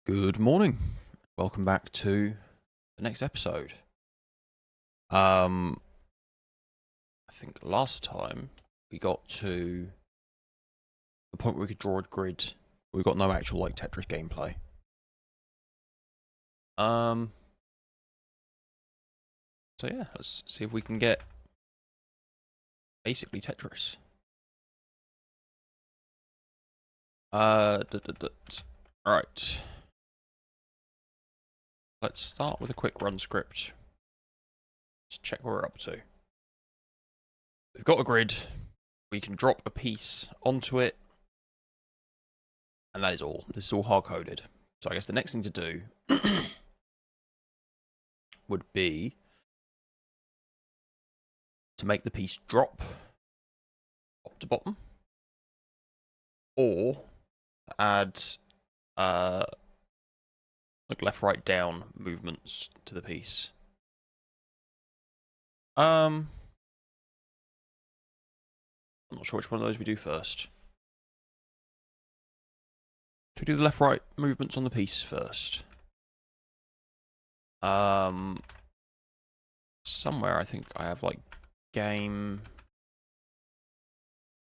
Good morning. Welcome back to the next episode. I think last time we got to the point where we could draw a grid. We got no actual Tetris gameplay. So yeah, let's see if we can get basically Tetris. Alright. Let's start with a quick run script. Let's check what we're up to. We've got a grid. We can drop a piece onto it. And that is all. This is all hard-coded. So I guess the next thing to do would be to make the piece drop top to bottom, or add like left, right, down movements to the piece. I'm not sure which one of those we do first. Do we do the left, right movements on the piece first? Somewhere I think I have game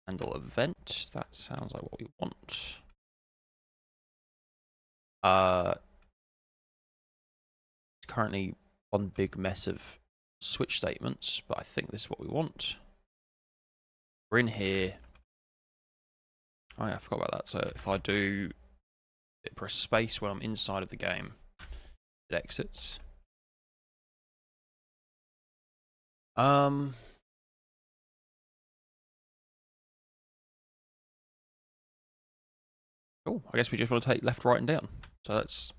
handle event. That sounds like what we want. It's currently one big mess of switch statements, but I think this is what we want. We're in here. Oh yeah, I forgot about that. So if I do press space when I'm inside of the game, it exits. Oh, I guess we just want to take left, right, and down. So that's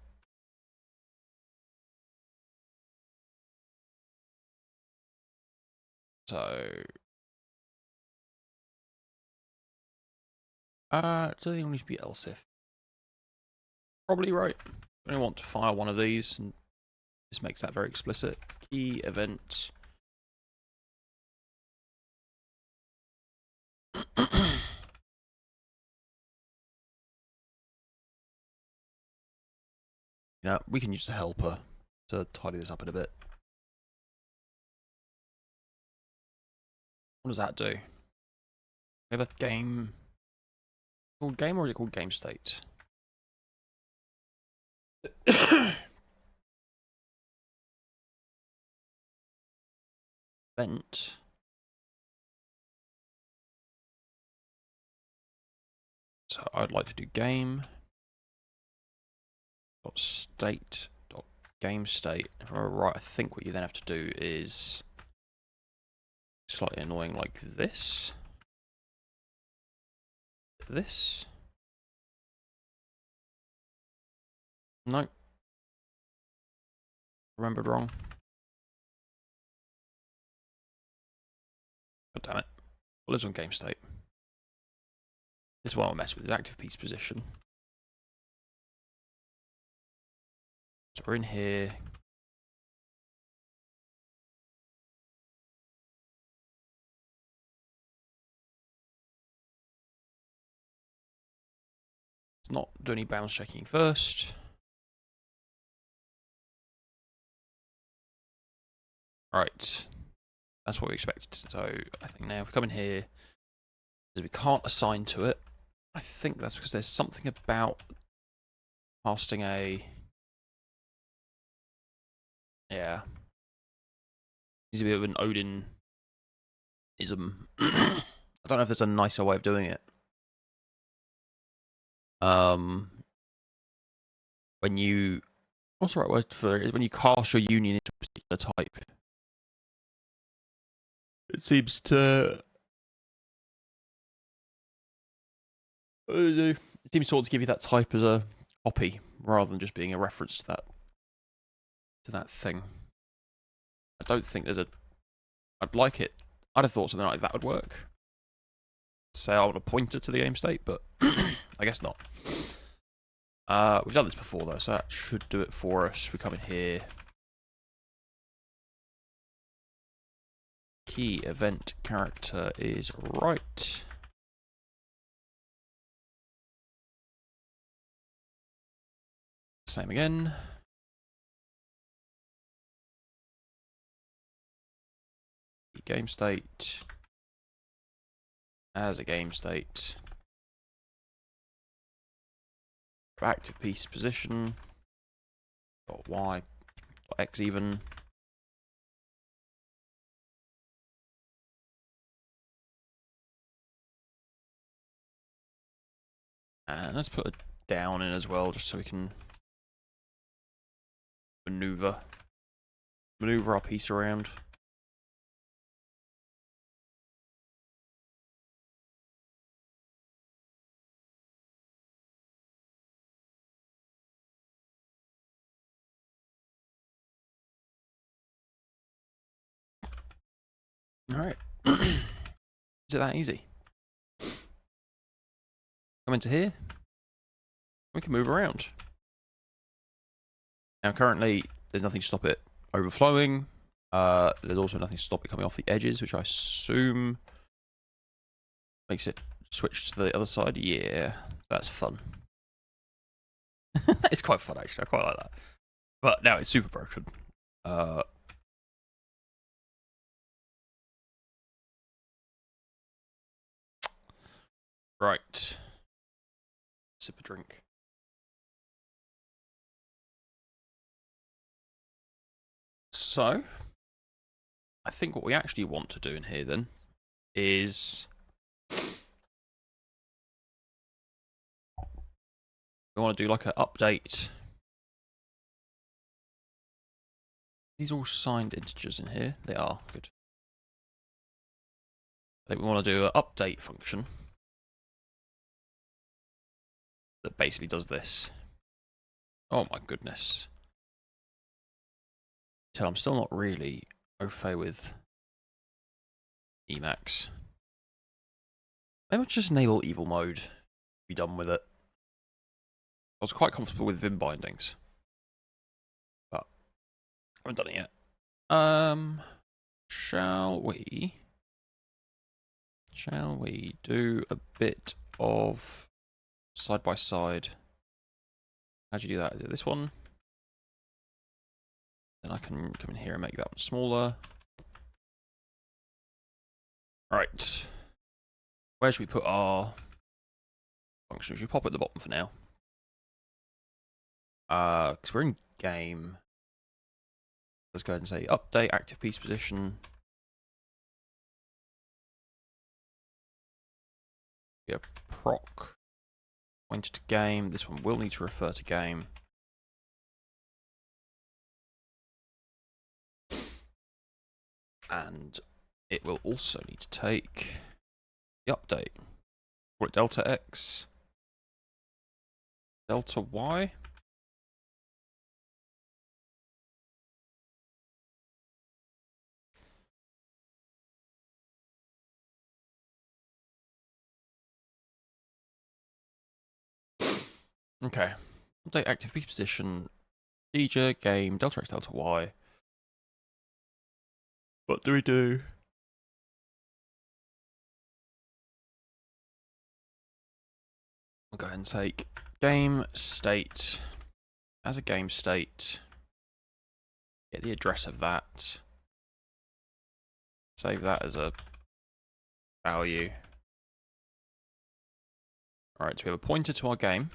does it need to be else if? Probably right. I want to fire one of these, and this makes that very explicit. Key event. We can use the helper to tidy this up in a bit. What does that do? We have a game called game, or is it called game state? Event. So I'd like to do game dot state dot game state. If I'm right, I think what you then have to do is slightly annoying like this. This. No. Remembered wrong. God damn it. Well, lives on game state. This is what I'll mess with, is active piece position. So we're in here. Let's not do any bounds checking first. Right. That's what we expected. So I think now if we come in here, we can't assign to it. I think that's because there's something about casting a... Yeah. Needs a bit of an Odin-ism. I don't know if there's a nicer way of doing it. When you... What's the right word for it? Is when you cast your union into a particular type. It seems to... It seems sort of to give you that type as a copy, rather than just being a reference to that thing. I don't think there's a... I'd like it. I'd have thought something like that would work. Say I want a pointer to the game state, but I guess not. We've done this before though, so that should do it for us. We come in here. Key event character is right. Same again. Game state as a game state. Active piece position. Dot y. Dot x even. And let's put a down in as well, just so we can maneuver our piece around. Alright. Is it that easy? Come into here. We can move around. Now currently, there's nothing to stop it overflowing. There's also nothing to stop it coming off the edges, which I assume makes it switch to the other side. Yeah, that's fun. It's quite fun, actually. I quite like that. But now it's super broken. Right. Sip a drink. So, I think what we actually want to do in here then is we want to do like an update. These are all signed integers in here. They are good. I think we want to do an update function that basically does this. Oh my goodness. So I'm still not really au fait with Emacs. Maybe I'll just enable evil mode. Be done with it. I was quite comfortable with Vim bindings, but I haven't done it yet. Shall we do a bit of side by side? How do you do that? Is it this one? Then I can come in here and make that one smaller. Right. Where should we put our function? Should we pop it at the bottom for now? Because we're in game. Let's go ahead and say update active piece position. Yeah, proc. Pointer to game. This one will need to refer to game. And it will also need to take the update. Call it delta x, delta y. Okay. Update active piece position, procedure, game, delta x, delta y. What do we do? I'll go ahead and take game state as a game state. Get the address of that. Save that as a value. Alright, so we have a pointer to our game.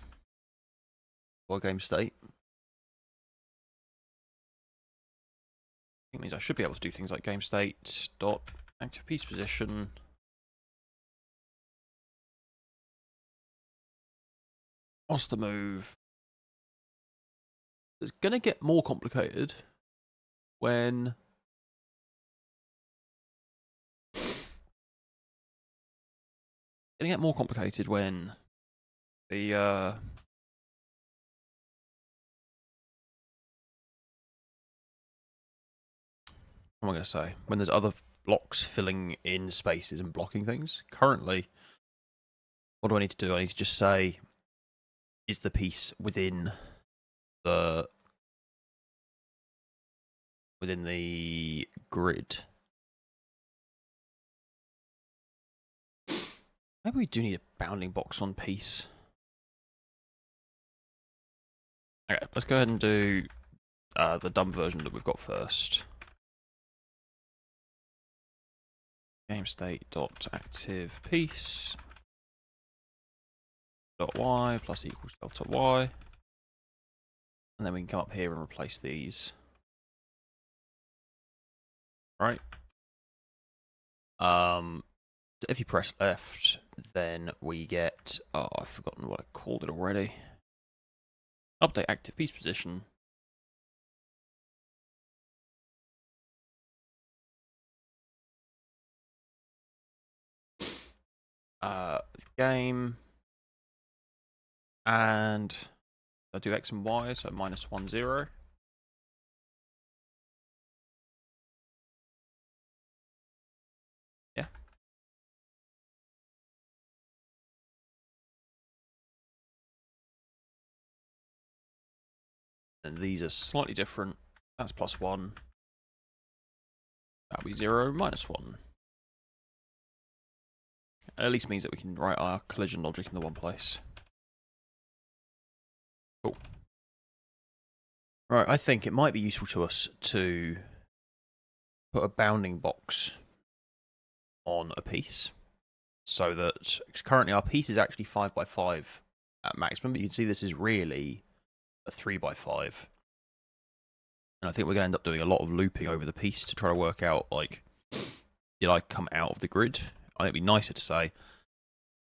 Our game state. It means I should be able to do things like game state dot active piece position. What's the move? It's gonna get more complicated when the what am I going to say? When there's other blocks filling in spaces and blocking things. Currently, what do I need to do? I need to just say, is the piece within the grid? Maybe we do need a bounding box on piece. Okay, let's go ahead and do the dumb version that we've got first. Game state dot active piece dot y plus equals delta y, and then we can come up here and replace these. Right. If you press left, then we get, oh, I've forgotten what I called it already. Update active piece position. Game, and I do x and y, so -1, 0. Yeah. And these are slightly different. That's +1. That'll be 0, -1. At least means that we can write our collision logic in the one place. Cool. Right, I think it might be useful to us to put a bounding box on a piece, so that currently our piece is actually 5x5 at maximum, but you can see this is really a 3x5. And I think we're going to end up doing a lot of looping over the piece to try to work out, like, did I come out of the grid? I think it'd be nicer to say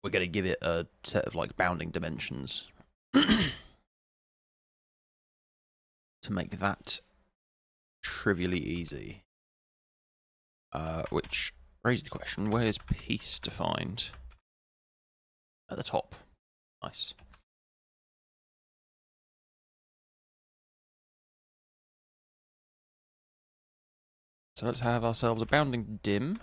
we're going to give it a set of like bounding dimensions to make that trivially easy. Which raises the question, where's piece defined? At the top. Nice. So let's have ourselves a bounding dim.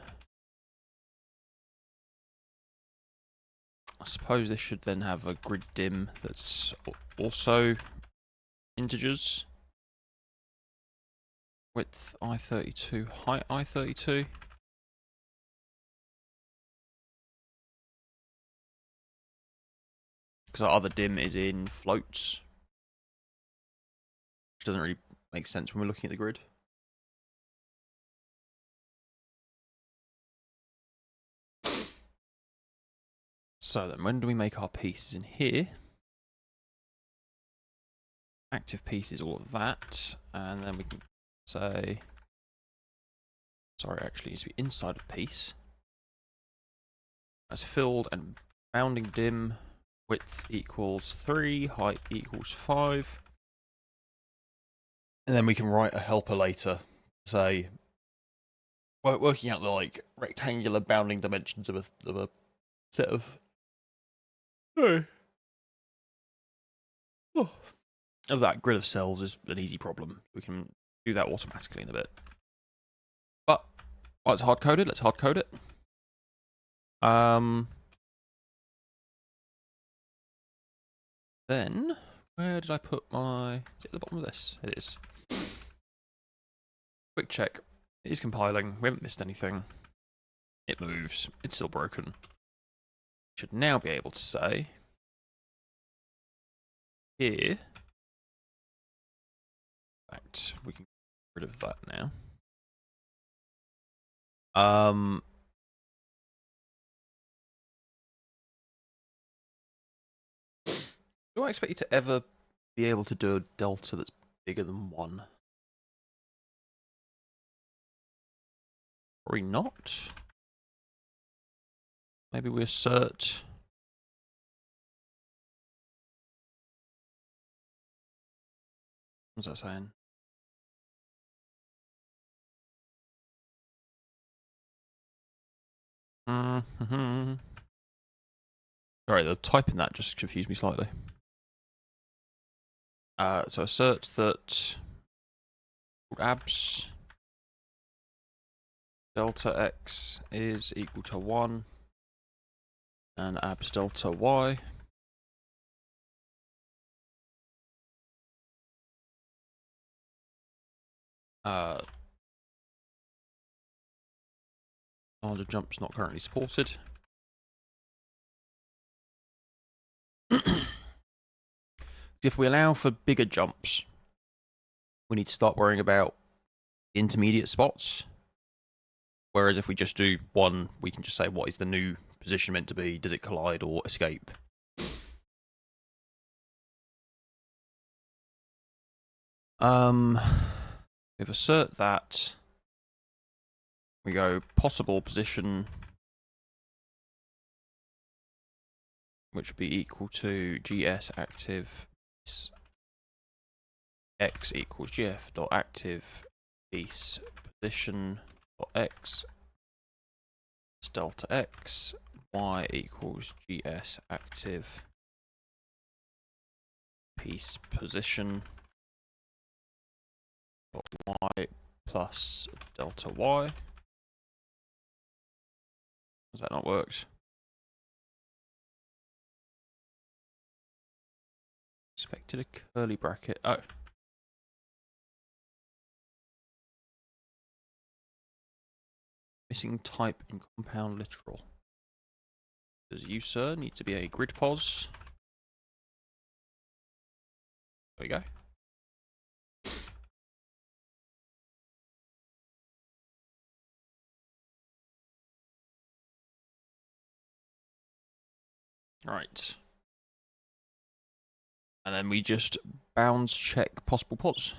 I suppose this should then have a grid dim that's also integers. Width I32, height I32. Because our other dim is in floats, which doesn't really make sense when we're looking at the grid. So then, when do we make our pieces in here? Active piece is all of that, and then we can say, sorry, actually it needs to be inside of piece. That's filled and bounding dim, width equals 3, height equals 5. And then we can write a helper later, say, working out the like rectangular bounding dimensions of a set of of that grid of cells is an easy problem. We can do that automatically in a bit. But while it's hard coded, let's hard code it. Then where did I put my? Is it at the bottom of this? It is. Quick check. It is compiling. We haven't missed anything. It moves. It's still broken. Should now be able to say here. In fact, we can get rid of that now. Do I expect you to ever be able to do a delta that's bigger than 1? Probably not. Maybe we assert. What's that saying? Sorry, the typing that just confused me slightly. So assert that abs delta x is equal to 1 and abs delta y larger jumps not currently supported. If we allow for bigger jumps, we need to start worrying about intermediate spots. Whereas if we just do one, we can just say, what is the new position meant to be? Does it collide or escape? If assert that, we go possible position, which would be equal to gs active x equals gf dot active piece position dot x delta x, y equals gs active piece position dot y plus delta y. Has that not worked? Expected a curly bracket. Oh. Missing type in compound literal. Does you, sir, need to be a grid pos? There we go. Right. And then we just bounds check possible pos.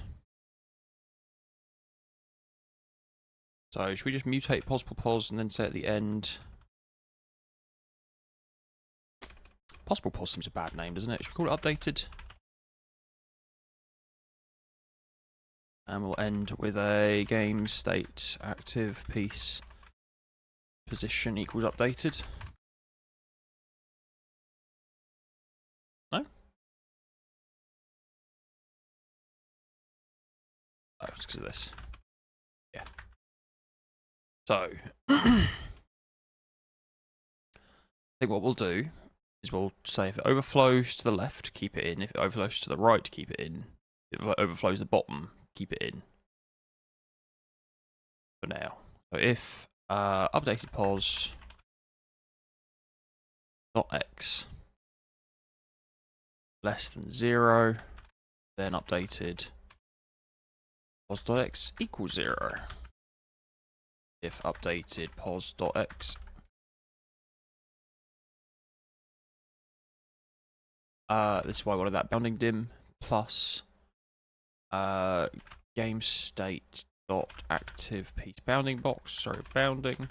So should we just mutate possible pos and then say at the end... Possible pos seems a bad name, doesn't it? Should we call it updated? And we'll end with a game state active piece position equals updated. No? Oh, it's because of this. Yeah. So, I think what we'll do is we'll say if it overflows to the left, keep it in. If it overflows to the right, keep it in. If it overflows the bottom, keep it in. For now. So if updated pos dot x less than 0, then updated pos dot x equals 0. If updated pos dot x this is why I wanted that bounding dim plus game state dot active piece bounding box. Sorry, bounding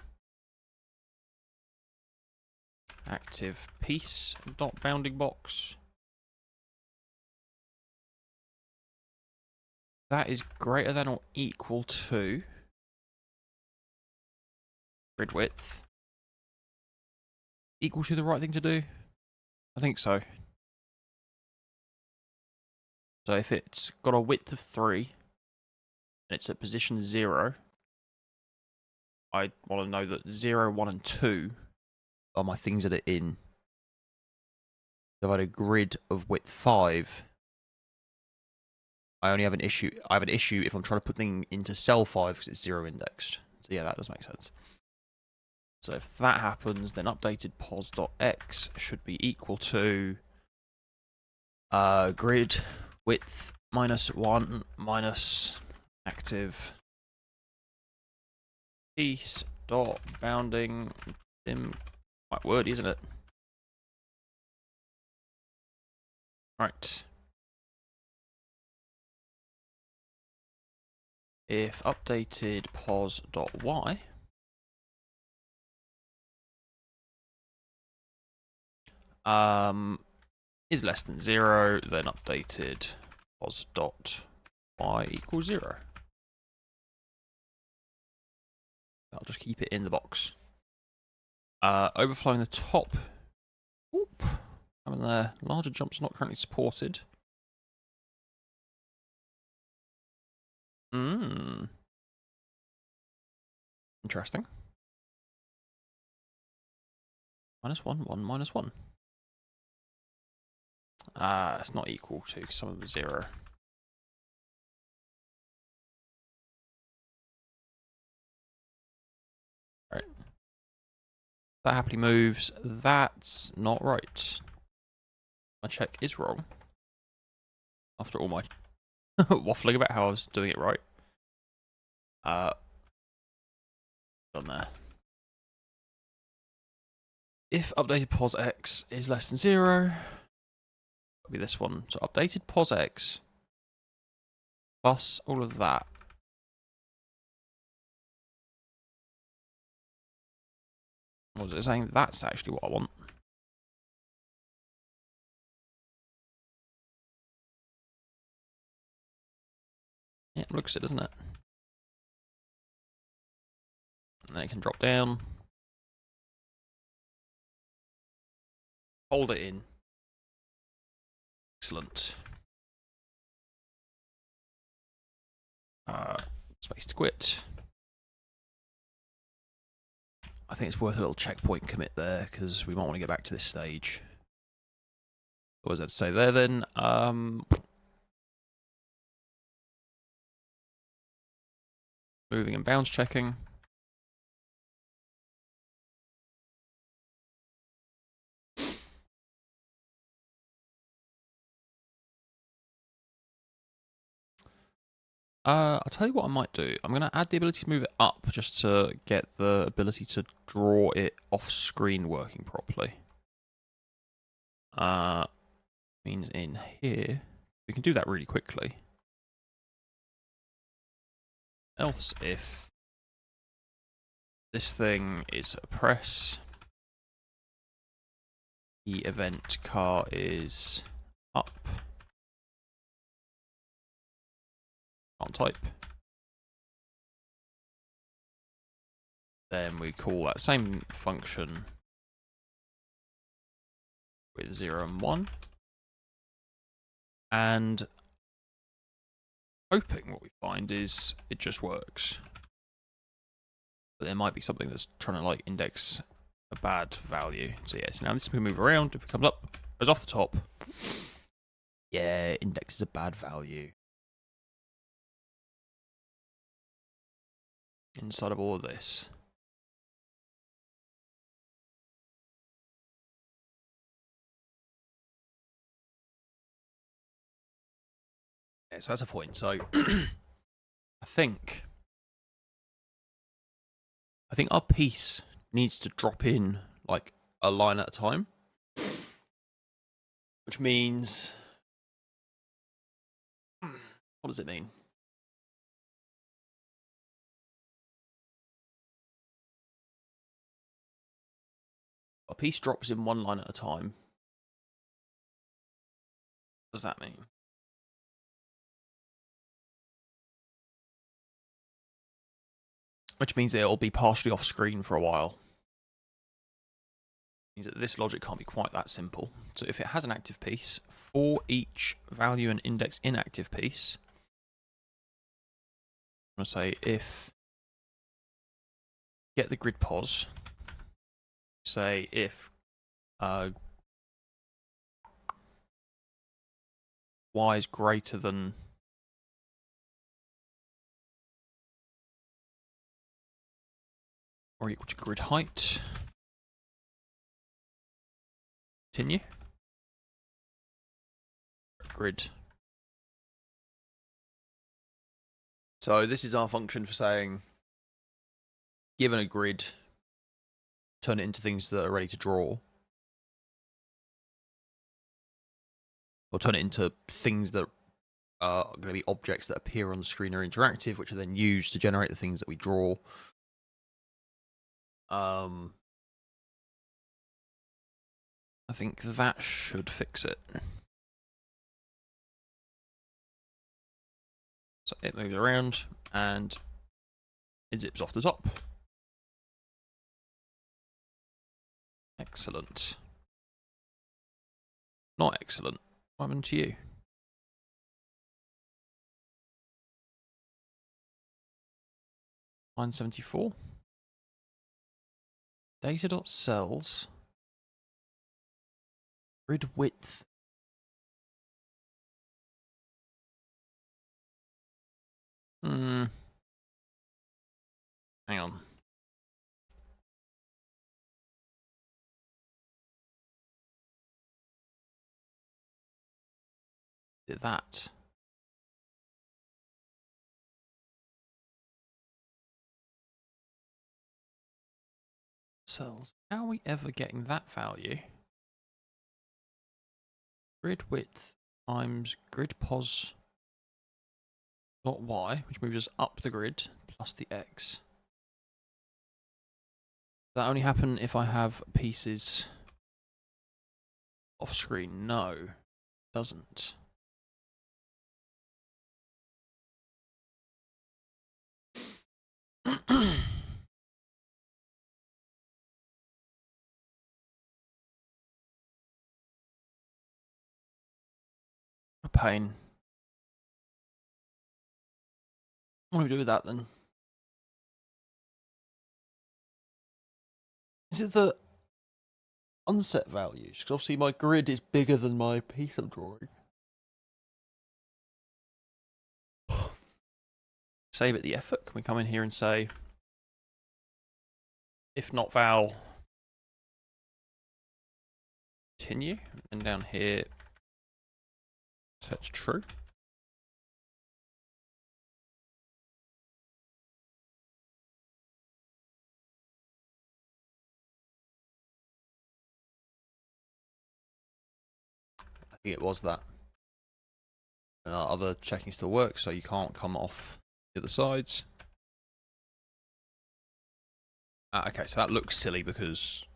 active piece dot bounding box. That is greater than or equal to grid width. Equal to the right thing to do? I think so. So if it's got a width of 3 and it's at position 0, I want to know that 0, 1 and 2 are my things that are in. So if I had a grid of width 5, I only have an issue. I have an issue if I'm trying to put things into cell 5 because it's 0 indexed. So yeah, that does make sense. So if that happens, then updated pos.x should be equal to grid width -1 minus active piece dot bounding dim. Quite wordy, isn't it? Right. If updated pos.y is less than 0, then updated pos.y equals 0. I'll just keep it in the box. Overflowing the top. Oop. Having there. Larger jumps not currently supported. Interesting. -1, 1, -1. It's not equal to some of them 0. Right. That happily moves. That's not right. My check is wrong. after all my waffling about how I was doing it right. Done there. If updated pos x is less than 0, it'll be this one. So updated pos x plus all of that. What was it saying? That's actually what I want. Yeah, it looks it, doesn't it? And then it can drop down. Hold it in. Excellent. Space to quit. I think it's worth a little checkpoint commit there, because we might want to get back to this stage. What was that to say there then? Moving and bounds checking. I'll tell you what I might do. I'm going to add the ability to move it up just to get the ability to draw it off screen working properly. Means in here, we can do that really quickly. Else if this thing is a press, the event car is up. Can't type. Then we call that same function with 0 and 1. And hoping what we find is it just works. But there might be something that's trying to like index a bad value. So yeah, so now this can move around. If it comes up, goes off the top. Yeah, indexes a bad value. Inside of all of this. Yeah, so that's a point. So I think our piece needs to drop in like a line at a time. Which means, what does it mean? A piece drops in one line at a time. What does that mean? Which means it'll be partially off screen for a while. Means that this logic can't be quite that simple. So if it has an active piece, for each value and index inactive piece, I'm going to say if get the grid pos, say if y is greater than or equal to grid height. Continue. Grid. So this is our function for saying, given a grid, turn it into things that are ready to draw. Or turn it into things that are going to be objects that appear on the screen or interactive, which are then used to generate the things that we draw. I think that should fix it. So it moves around and it zips off the top. Excellent. Not excellent. What happened to you? Line 74. Data.cells. Grid width. Hang on. Did that. cells. How are we ever getting that value? Grid width times grid pos dot y, which moves us up the grid, plus the x. Does that only happen if I have pieces off screen? No, it doesn't. A pain. What do we do with that then? Is it the unset values? Because obviously my grid is bigger than my piece I'm drawing. Save it the effort. Can we come in here and say, if not val, continue, and down here, set's true. I think it was that. Other checking still works, so you can't come off the other sides. Okay, so that looks silly because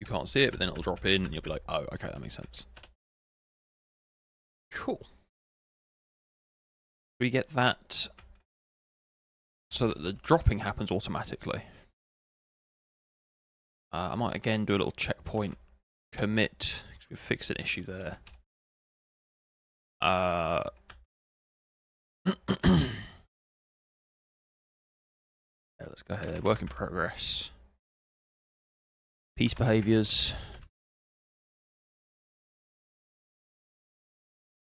you can't see it, but then it'll drop in and you'll be like, oh, okay, that makes sense. Cool. We get that so that the dropping happens automatically. I might again do a little checkpoint commit, because we've fixed an issue there. Yeah, let's go ahead. Work in progress. Piece behaviors.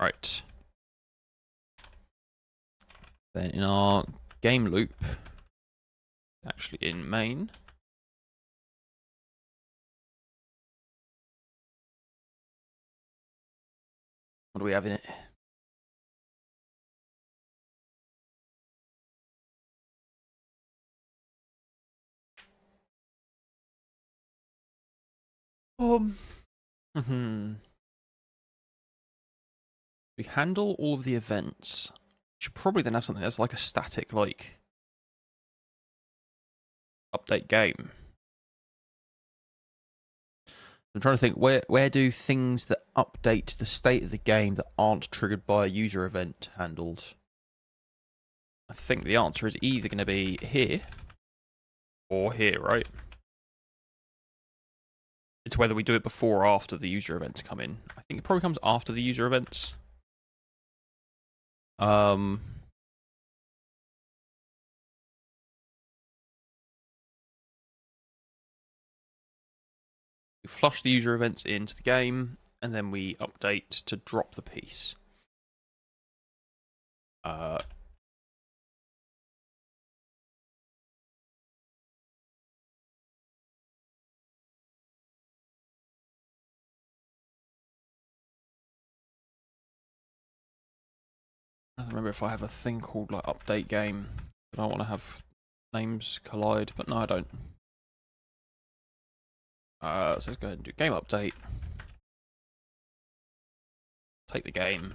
Right. Then in our game loop, actually in main, what do we have in it? We handle all of the events. We should probably then have something that's like a static, like, update game. I'm trying to think, where do things that update the state of the game that aren't triggered by a user event handled? I think the answer is either going to be here or here, right? It's whether we do it before or after the user events come in. I think it probably comes after the user events. We flush the user events into the game, and then we update to drop the piece. I don't remember if I have a thing called like update game, but I want to have names collide, but no, I don't. So let's go ahead and do game update. Take the game.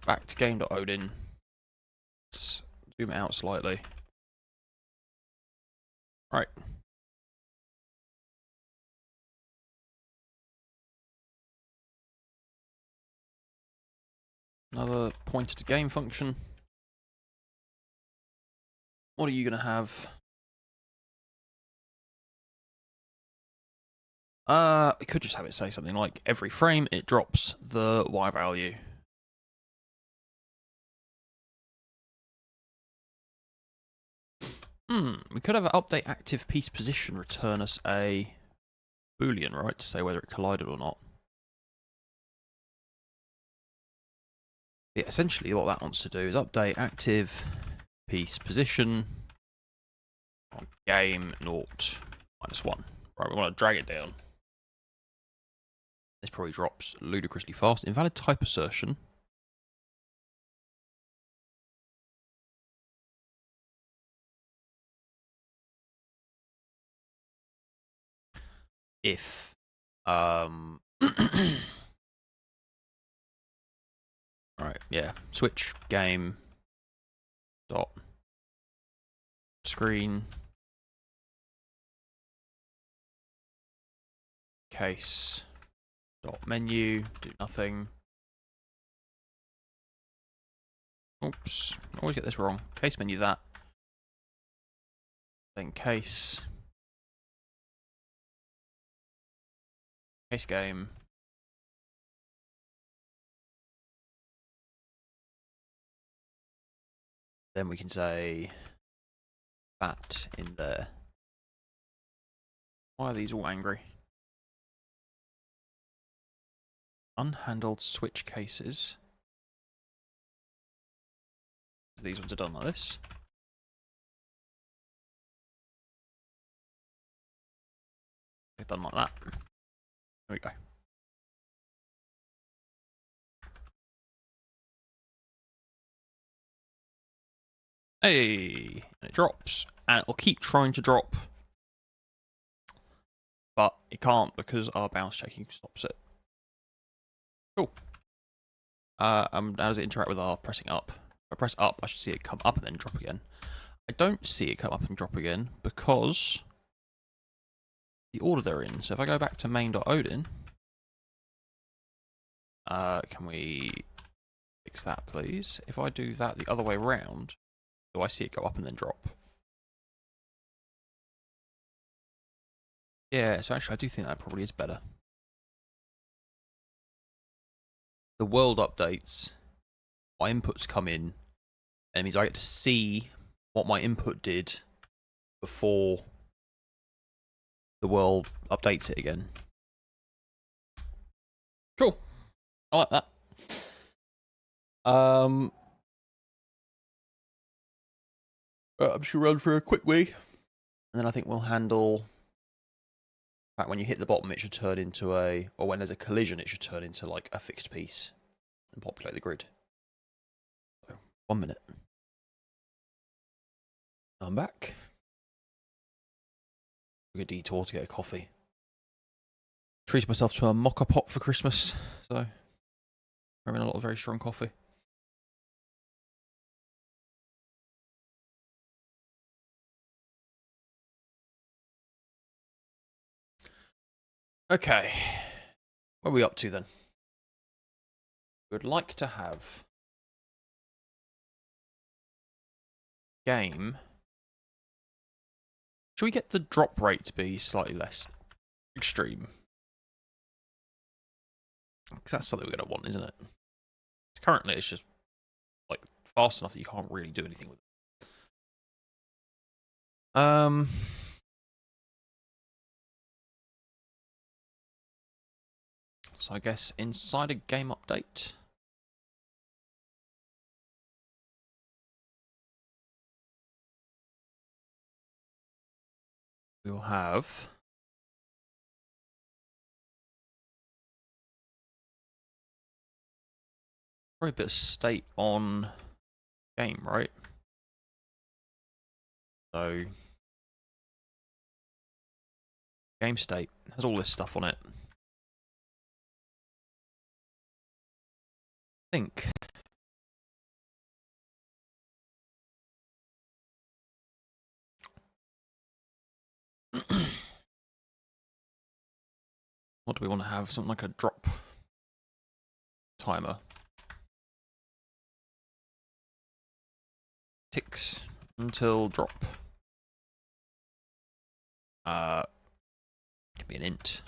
Back to game.odin. Let's zoom it out slightly. Right. Another pointer to game function. What are you going to have? We could just have it say something like every frame it drops the Y value. We could have an update active piece position return us a Boolean, right, to say whether it collided or not. Yeah, essentially what that wants to do is update active piece position on game naught -1. Right, we want to drag it down. This probably drops ludicrously fast. Invalid type assertion. if right, yeah, switch game dot screen case dot menu, do nothing. Oops, I always get this wrong. Case menu that. Then case game. Then we can say that in there. Why are these all angry? Unhandled switch cases. These ones are done like this. They're done like that. There we go. Hey, and it drops, and it'll keep trying to drop, but it can't because our bounce checking stops it. Cool. How does it interact with our pressing up? If I press up, I should see it come up and then drop again. I don't see it come up and drop again because the order they're in. So if I go back to main.odin, can we fix that, please? If I do that the other way around, do I see it go up and then drop? Yeah, so actually I do think that probably is better. The world updates, my inputs come in, and it means I get to see what my input did before the world updates it again. Cool. I like that. I'm just gonna run for a quick wee, and then I think we'll handle. In fact, when you hit the bottom, it should turn into or when there's a collision, it should turn into like a fixed piece and populate the grid. So, 1 minute. I'm back. Took a detour to get a coffee. Treated myself to a mocha pot for Christmas, so I'm having a lot of very strong coffee. Okay, what are we up to then? We'd like to have game. Should we get the drop rate to be slightly less extreme? Because that's something we're going to want, isn't it? Currently, it's just like fast enough that you can't really do anything with it. So I guess inside a game update. We will have probably a bit of state on game, right? So game state has all this stuff on it. I think what do we want to have? Something like a drop timer. Ticks until drop. Could be an int.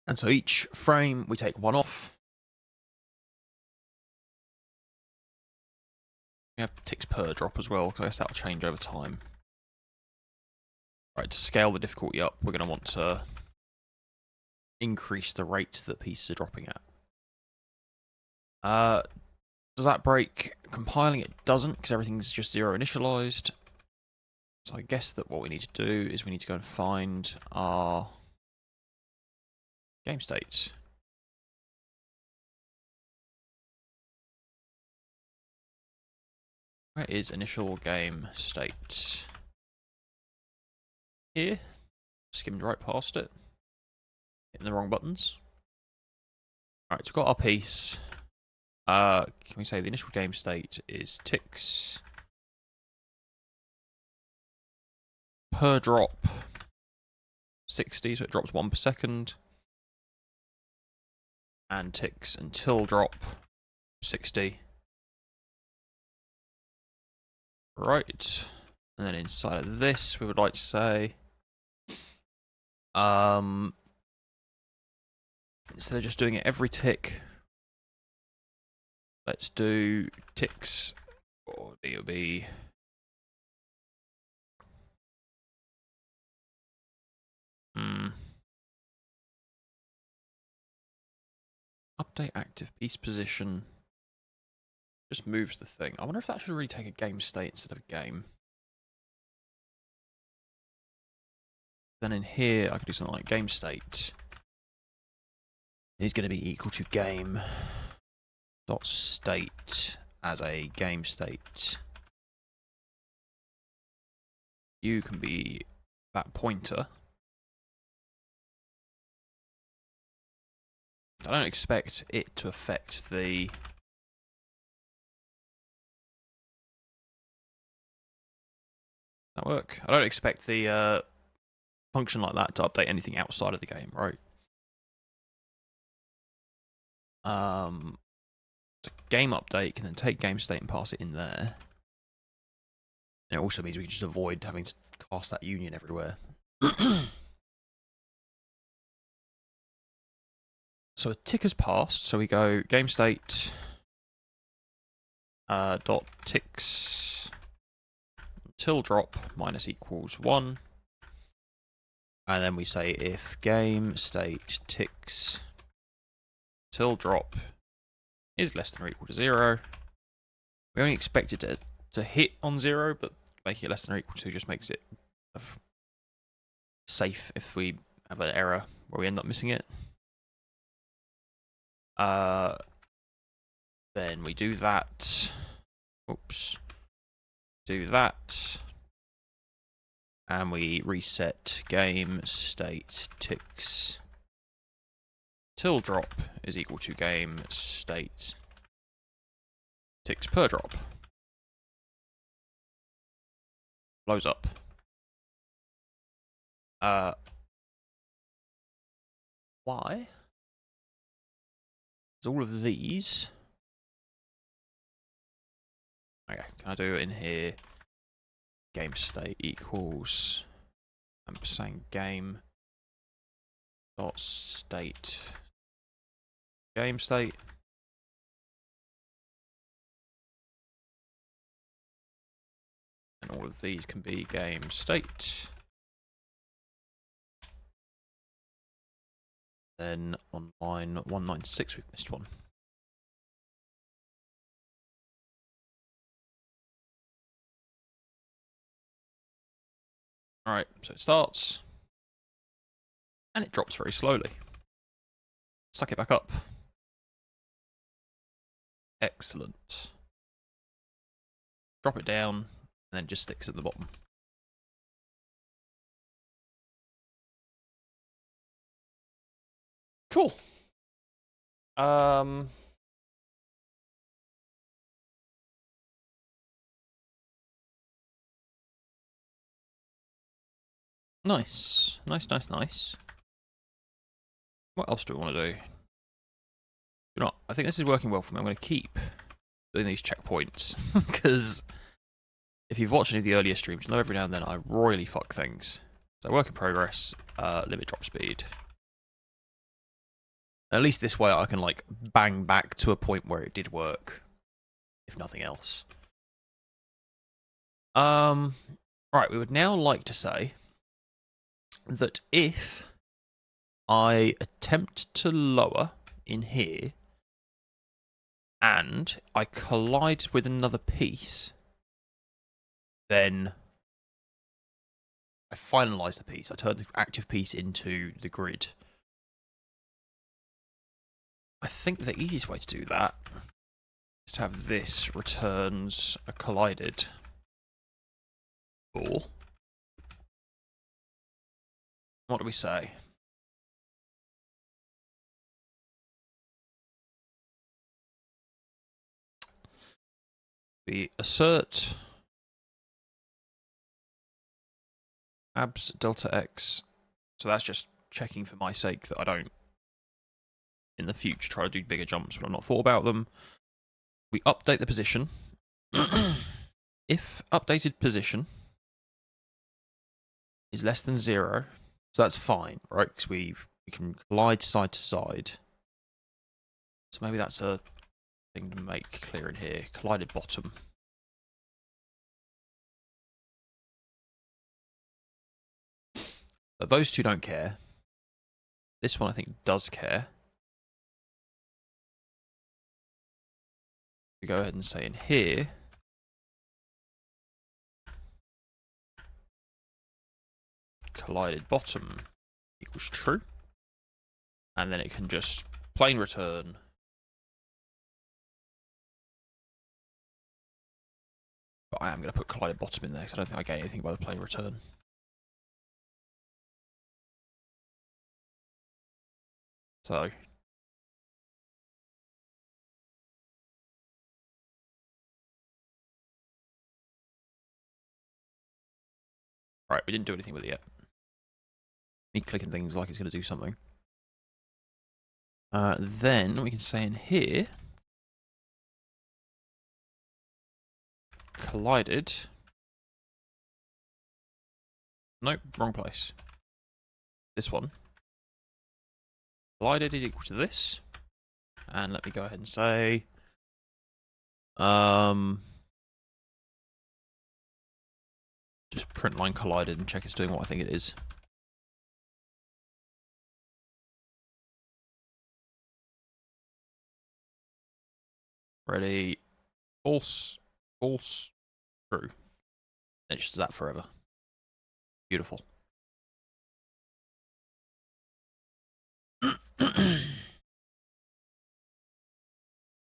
And so each frame we take one off. We have ticks per drop as well, because I guess that'll change over time. Right, to scale the difficulty up, we're going to want to increase the rate that pieces are dropping at. Does that break compiling? It doesn't, because everything's just 0 initialized. So I guess that what we need to do is we need to go and find our game states. Where is initial game state? here. Skimmed right past it. Hitting the wrong buttons. Alright, so we've got our piece. Can we say the initial game state is ticks per drop 60, so it drops 1 per second. And ticks until drop 60. Right. And then inside of this, we would like to say, instead of just doing it every tick, let's do ticks, or it'll be update active piece position. Just moves the thing. I wonder if that should really take a game state instead of a game. Then in here, I could do something like game state is going to be equal to game dot state as a game state. You can be that pointer. I don't expect it to affect the that work? I don't expect the function like that to update anything outside of the game, right? So game update can then take game state and pass it in there. And it also means we can just avoid having to cast that union everywhere. So a tick has passed, so we go game state dot ticks until drop minus equals 1. And then we say if game state ticks till drop is less than or equal to 0. We only expect it to hit on 0, but making it less than or equal to just makes it safe if we have an error where we end up missing it. Then we do that. Oops. Do that. And we reset game state ticks till drop is equal to game state ticks per drop. Blows up. Why? Is all of these. Okay, can I do it in here? Game state equals ampersand game dot state game state. And all of these can be game state. Then on line 196 we've missed one. Alright, so it starts. And it drops very slowly. Suck it back up. Excellent. Drop it down, and then it just sticks at the bottom. Cool. Nice. Nice. What else do we want to do? You know, I think this is working well for me. I'm going to keep doing these checkpoints, because if you've watched any of the earlier streams, you know every now and then I royally fuck things. So work in progress, limit drop speed. At least this way I can like bang back to a point where it did work, if nothing else. Right, we would now like to say that if I attempt to lower in here and I collide with another piece, then I finalize the piece. I turn the active piece into the grid. I think the easiest way to do that is to have this returns a collided ball. What do we say? We assert abs delta x. So that's just checking for my sake that I don't, in the future, try to do bigger jumps when I've not thought about them. We update the position. If updated position is less than 0, so that's fine, right? Because we can collide side to side. So maybe that's a thing to make clear in here. Collided bottom. But those two don't care. This one I think does care. We go ahead and say in here, collided bottom equals true. And then it can just plain return but I am going to put collided bottom in there because I don't think I get anything by the plain return. So right, we didn't do anything with it yet. Me clicking things like it's going to do something. Then we can say in here, collided. Nope, wrong place. This one. Collided is equal to this. And let me go ahead and say, just print line collided and check it's doing what I think it is. Ready, false, false, true. And it just does that forever. Beautiful.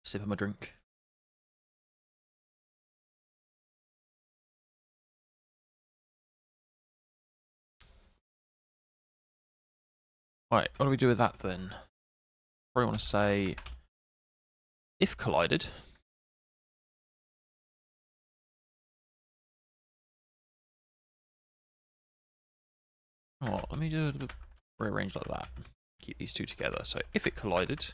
Sip of my drink. Right, what do we do with that then? Probably want to say if collided. Oh, let me do it rearrange like that. Keep these two together. So if it collided,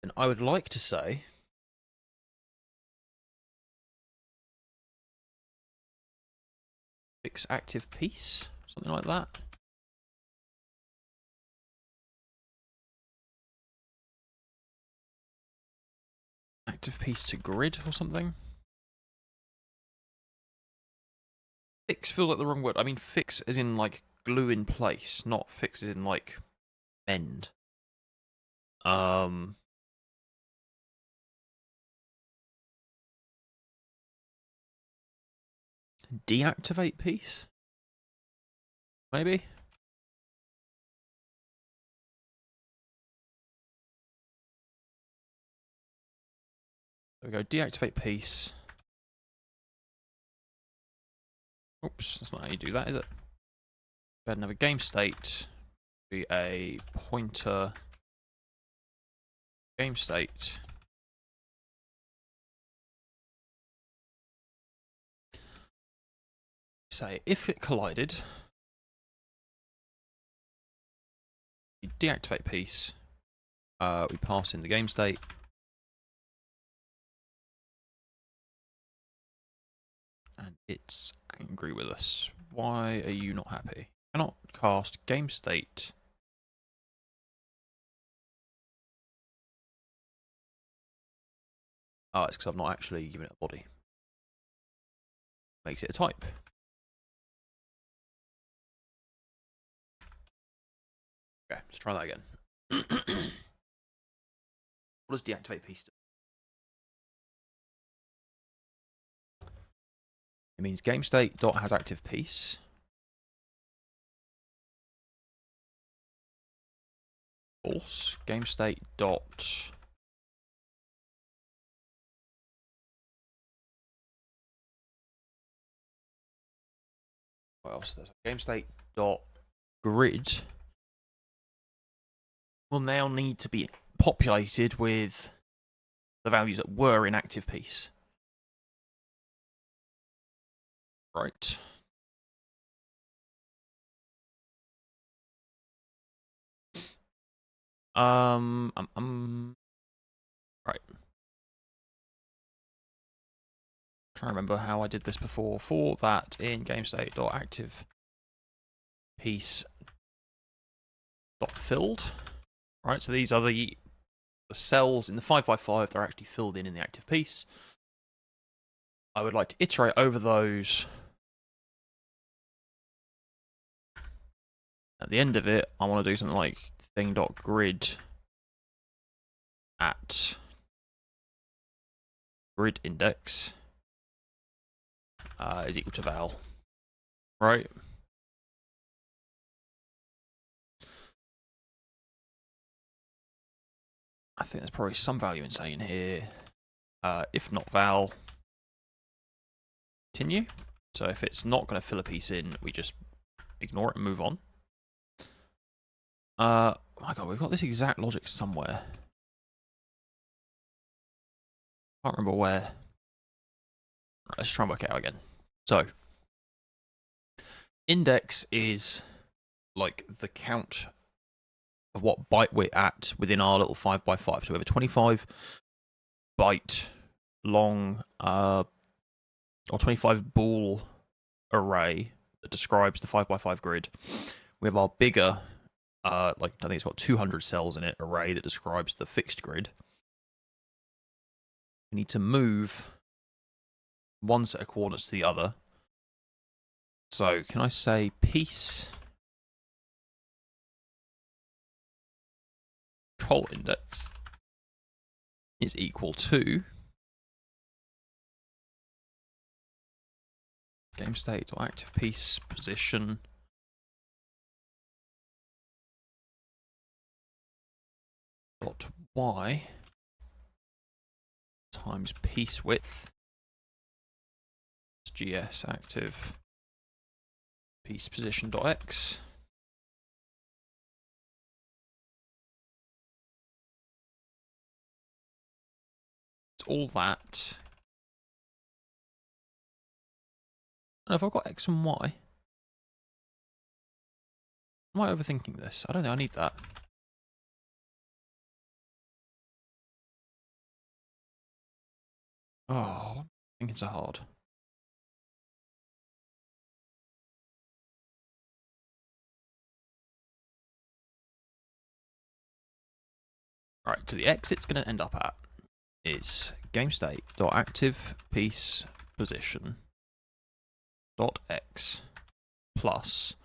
then I would like to say fix active piece, something like that. Active piece to grid or something. Fix feels like the wrong word. I mean, fix as in like glue in place, not fix as in like bend. Deactivate piece? Maybe? There we go, deactivate piece. Oops, that's not how you do that, is it? Go ahead and have a game state. Be a pointer game state. Say if it collided, we deactivate piece. We pass in the game state. And it's angry with us. Why are you not happy? Cannot cast game state. Oh, it's because I've not actually given it a body. Makes it a type. Okay, let's try that again. What does deactivate piece do? It means game state dot has active piece. False. Game state dot what else? There's game state dot grid will now need to be populated with the values that were in active piece. Right. Right. Trying to remember how I did this before. For that, in GameState.active piece .filled. Right, so these are the cells in the 5x5 that are actually filled in the active piece. I would like to iterate over those. At the end of it, I want to do something like thing.grid at grid index is equal to val. Right? I think there's probably some value in saying here, if not val, continue. So if it's not going to fill a piece in, we just ignore it and move on. Oh my god, we've got this exact logic somewhere. Can't remember where. Right, let's try and work it out again. So, index is like the count of what byte we're at within our little 5x5. So we have a 25 byte long or 25 bool array that describes the 5x5 grid. We have our bigger, like I think it's got 200 cells in it, array that describes the fixed grid. We need to move one set of coordinates to the other. So can I say piece col index is equal to game state or active piece position dot y times piece width gs active piece position dot x. It's all that. And have I got x and y? Am I overthinking this? I don't think I need that. Oh, I'm thinking so hard. Right, so the x it's going to end up at is game state dot active piece position dot x plus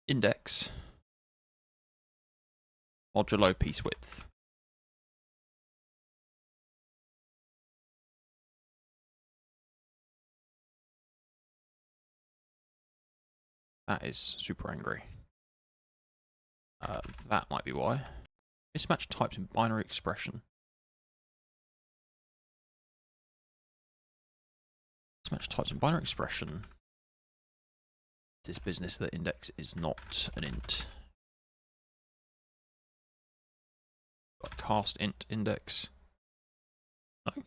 index modulo piece width. That is super angry. That might be why. Mismatch types in binary expression. Mismatch types in binary expression. This business that index is not an int. Like cast int index. No.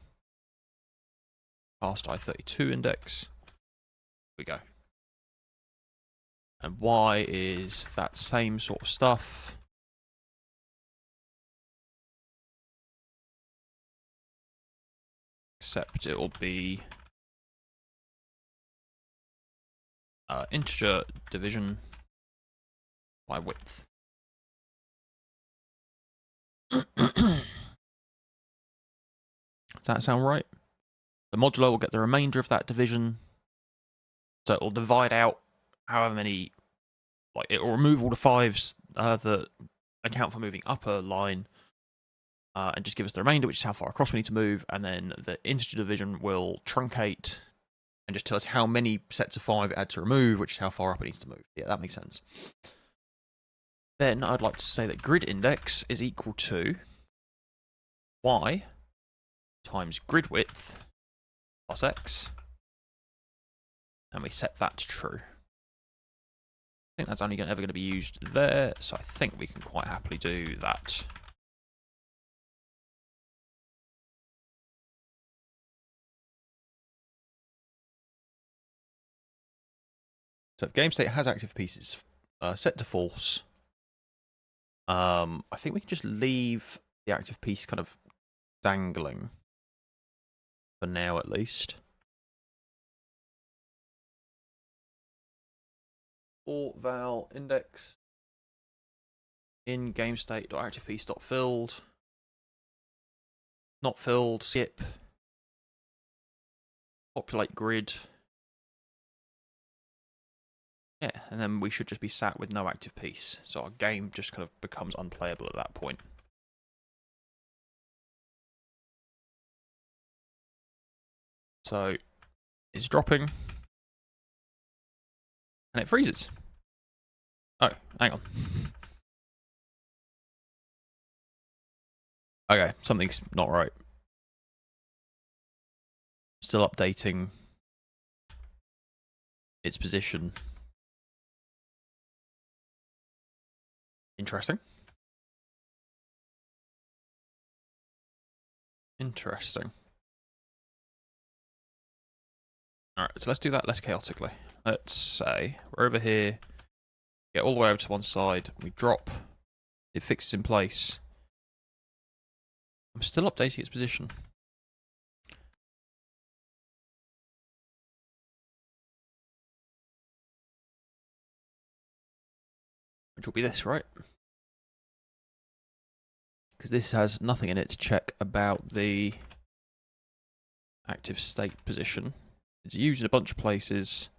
Cast I32 index. Here we go. And y is that same sort of stuff. Except it will be integer division by width. Does that sound right? The modulo will get the remainder of that division. So it will divide out however many, like it will remove all the fives that account for moving up a line and just give us the remainder, which is how far across we need to move. And then the integer division will truncate and just tell us how many sets of 5 it had to remove, which is how far up it needs to move. Yeah, that makes sense. Then I'd like to say that grid index is equal to y times grid width plus X. And we set that to true. I think that's only ever going to be used there, so I think we can quite happily do that. So if game state has active pieces set to false, I think we can just leave the active piece kind of dangling for now, at least. Or val index in game state active piece filled, not filled, skip, populate grid. Yeah, and then we should just be sat with no active piece. So our game just kind of becomes unplayable at that point. So it's dropping. And it freezes. Oh, hang on. Okay, something's not right. Still updating its position. Interesting. Interesting. Alright, so let's do that less chaotically. Let's say we're over here, get all the way over to one side, we drop, it fixes in place. I'm still updating its position. Which will be this, right? Because this has nothing in it to check about the active state position. It's used in a bunch of places.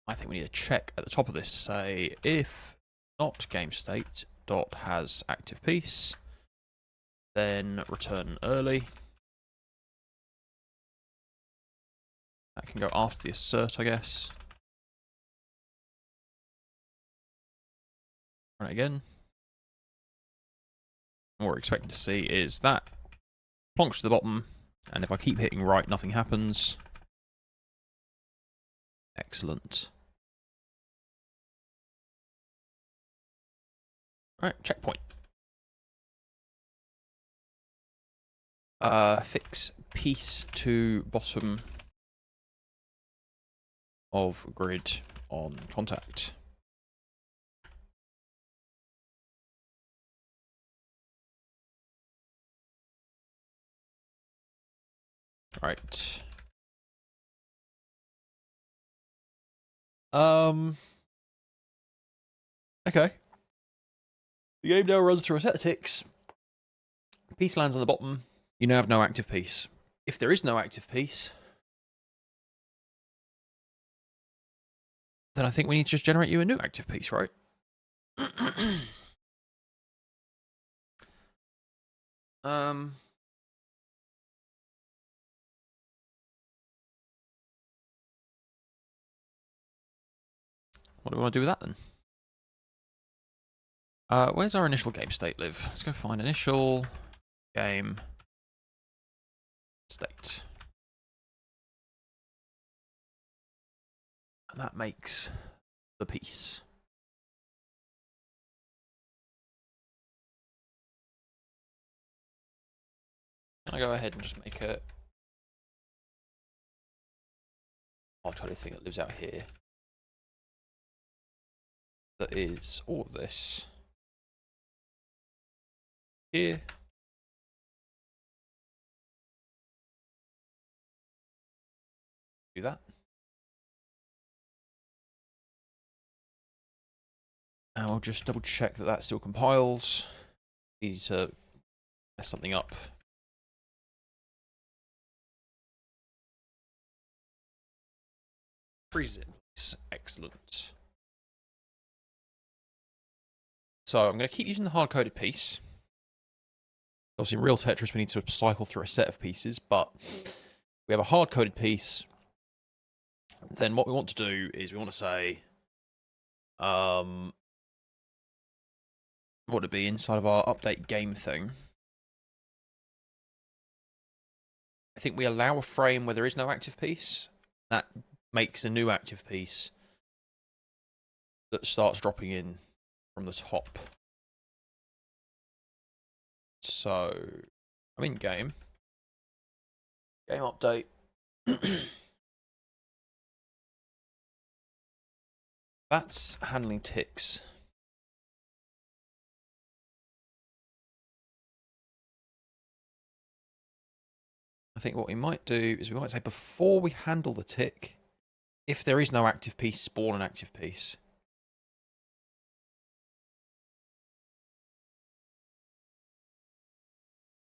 I think we need a check at the top of this to say if not game state dot has active piece, then return early. That can go after the assert, I guess. Run it again. What we're expecting to see is that plonks to the bottom, and if I keep hitting right, nothing happens. Excellent. Alright, checkpoint. Fix piece to bottom of grid on contact. Right. Okay. The game now runs to reset the ticks. Piece lands on the bottom. You now have no active piece. If there is no active piece, then I think we need to just generate you a new active piece, right? What do we want to do with that then? Where's our initial game state live? Let's go find initial game state. And that makes the piece. Can I go ahead and just make it? I'll try to think that lives out here. That is all of this. Here. Do that. And I'll just double check that that still compiles. Easy to mess something up. Freeze it. Excellent. So I'm going to keep using the hard-coded piece. Obviously, in real Tetris, we need to cycle through a set of pieces, but we have a hard-coded piece. Then what we want to do is we want to say, what would it be inside of our update game thing? I think we allow a frame where there is no active piece. That makes a new active piece that starts dropping in from the top. So, I'm in game. Game update. That's handling ticks. I think what we might do is we might say before we handle the tick, if there is no active piece, spawn an active piece.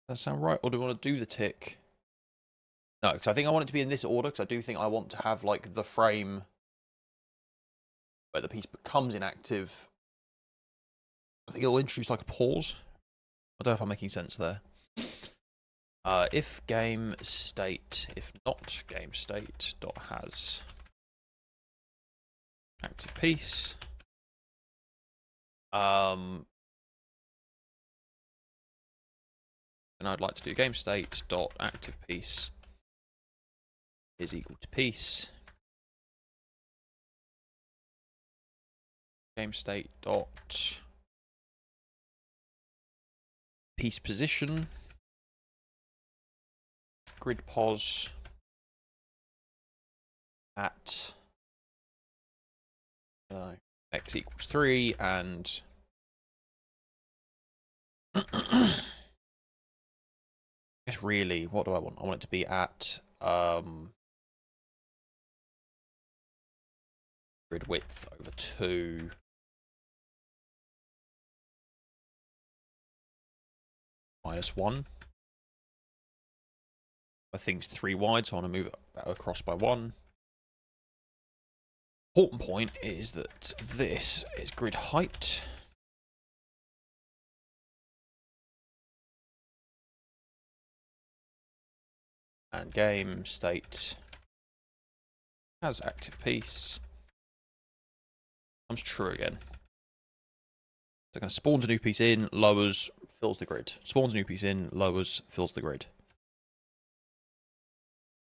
Does that sound right? Or do we want to do the tick? No, because I think I want it to be in this order, because I do think I want to have like the frame where the piece becomes inactive. I think it'll introduce like a pause. I don't know if I'm making sense there. If game state, if not game state dot has active piece, and I'd like to do game state dot active piece is equal to piece. Game state dot piece position grid pos at x equals 3 and I guess really, what do I want? I want it to be at grid width over 2 minus 1. I think it's 3 wide, so I want to move that across by 1. Important point is that this is grid height. And game state has active piece. Comes true again. So going to spawns a new piece in, lowers, fills the grid. Spawns a new piece in, lowers, fills the grid.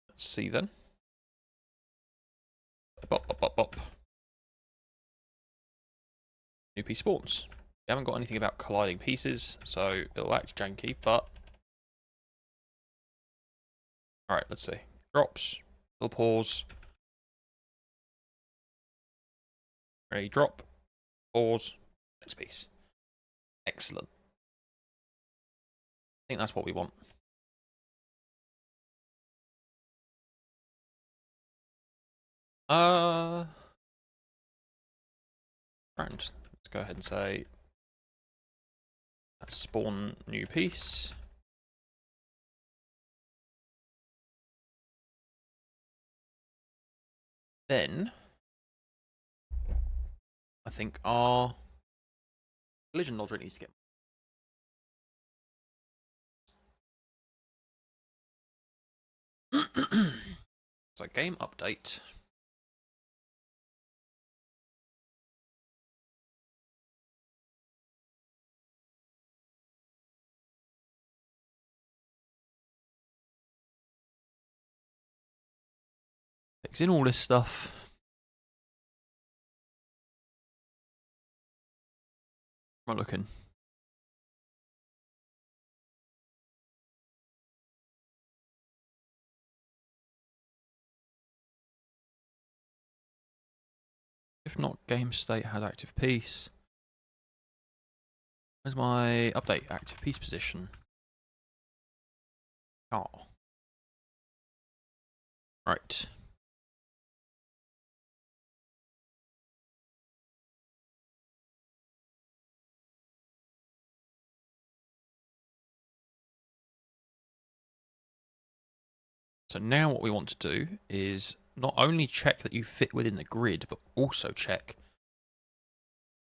Let's see then. Bop, bop, bop, bop. New piece spawns. We haven't got anything about colliding pieces, so it'll act janky, but... Alright, let's see. Drops. Little pause. Ready, drop. Pause. Next piece. Excellent. I think that's what we want. Let's go ahead and say let's spawn new piece. Then I think our collision logic needs to get so game update. Takes in all this stuff. Am I looking? If not, game state has active piece. Where's my update? Active piece position. Oh. Right. So now what we want to do is not only check that you fit within the grid, but also check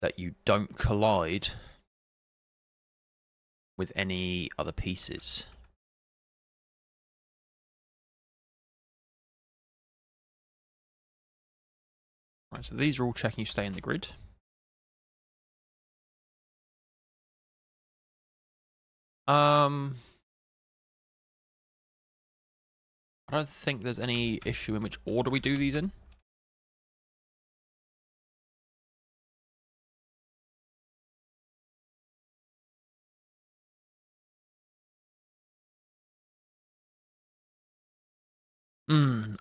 that you don't collide with any other pieces. Right, so these are all checking you stay in the grid. I don't think there's any issue in which order we do these in.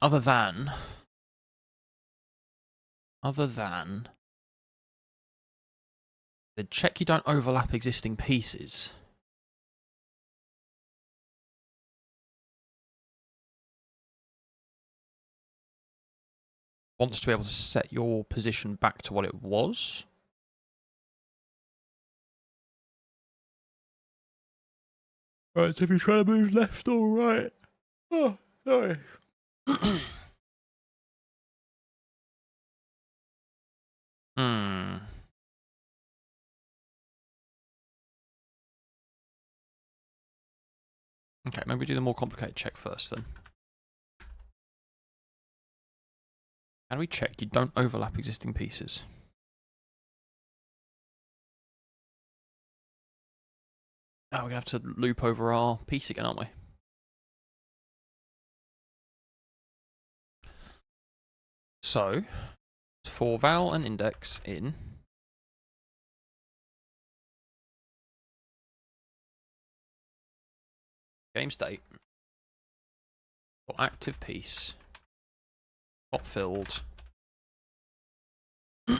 Other than the check you don't overlap existing pieces. Wants to be able to set your position back to what it was. Right, so if you're trying to move left or right. Oh, sorry. Okay, maybe do the more complicated check first then. How do we check you don't overlap existing pieces? Oh, we're going to have to loop over our piece again, aren't we? So, for val and index in game state, for active piece, not filled. We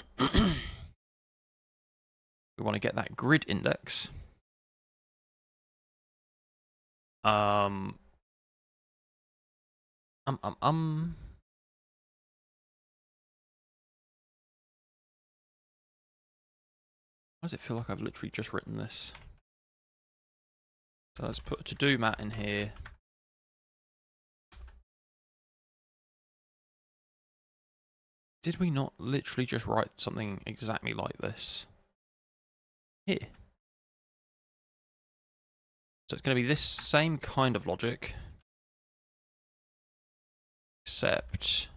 want to get that grid index. Why does it feel like I've literally just written this? So let's put a to-do mat in here. Did we not literally just write something exactly like this? Here. So it's going to be this same kind of logic, except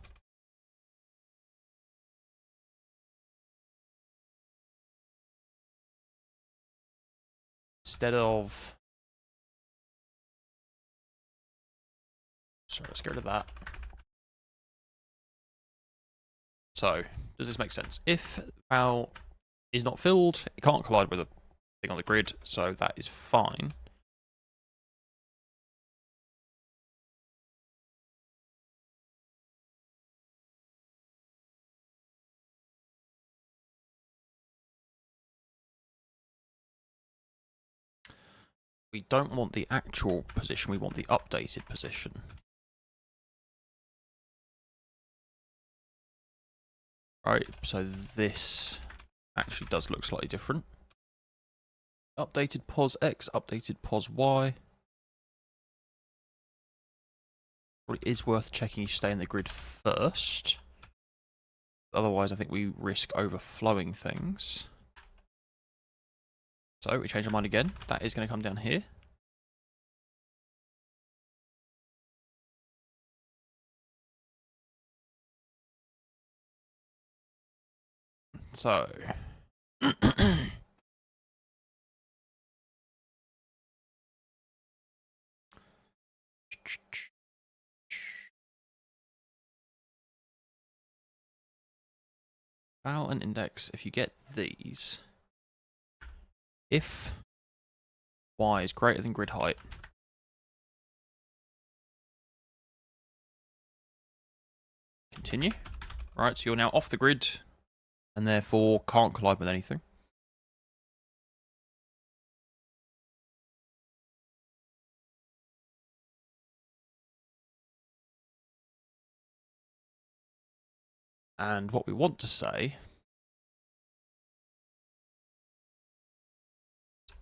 instead of... Sorry, let's get rid of that. So, does this make sense? If val is not filled, it can't collide with a thing on the grid, so that is fine. We don't want the actual position, we want the updated position. Right, so this actually does look slightly different. Updated pos X, updated pos Y. Probably is worth checking you stay in the grid first. Otherwise, I think we risk overflowing things. So we change our mind again. That is going to come down here. So val and index, if you get these, if y is greater than grid height, continue. Right, so you're now off the grid and therefore can't collide with anything. And what we want to say,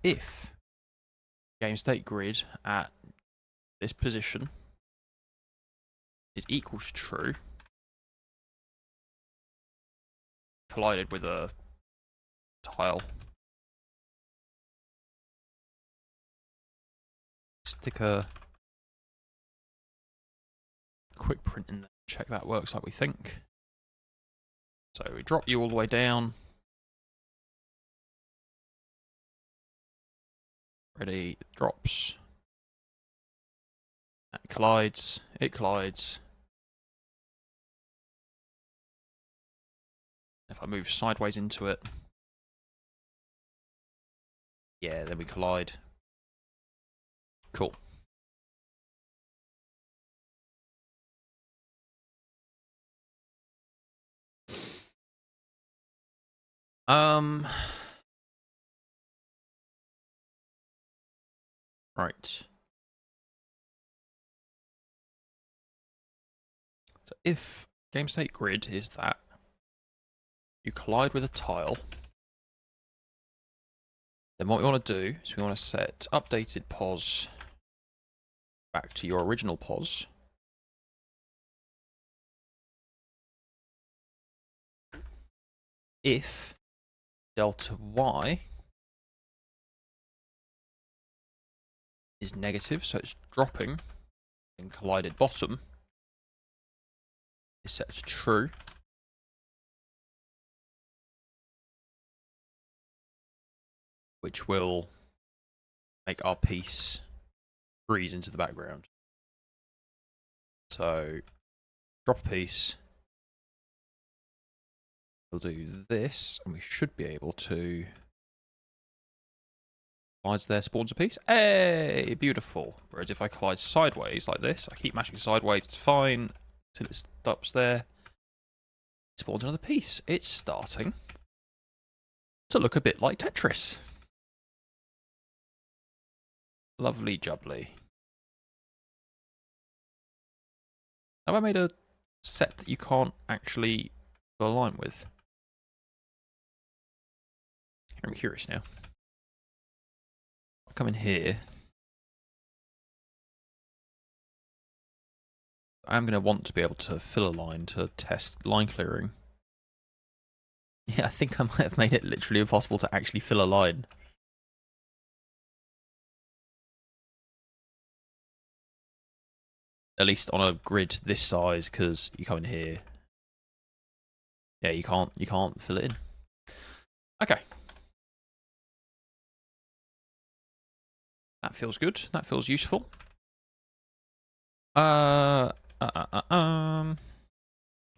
if game state grid at this position is equal to true, collided with a tile, stick a quick print in there, check that works like we think. So we drop you all the way down. Ready, drops. It collides. It collides. If I move sideways into it, yeah, then we collide. Cool. Right. So if game state grid is that you collide with a tile, then what we want to do is we want to set updated pos back to your original pos. If delta y is negative, so it's dropping, then collided bottom is set to true. Which will make our piece freeze into the background. So drop a piece. We'll do this, and we should be able to. Collides there, spawns a piece. Hey, beautiful. Whereas if I collide sideways like this, I keep mashing sideways, it's fine until it stops there. It spawns another piece. It's starting to look a bit like Tetris. Lovely jubbly. Have I made a set that you can't actually align with? I'm curious now. I'll come in here. I'm going to want to be able to fill a line to test line clearing. Yeah, I think I might have made it literally impossible to actually fill a line. At least on a grid this size, because you come in here. Yeah, you can't fill it in. Okay. That feels good. That feels useful.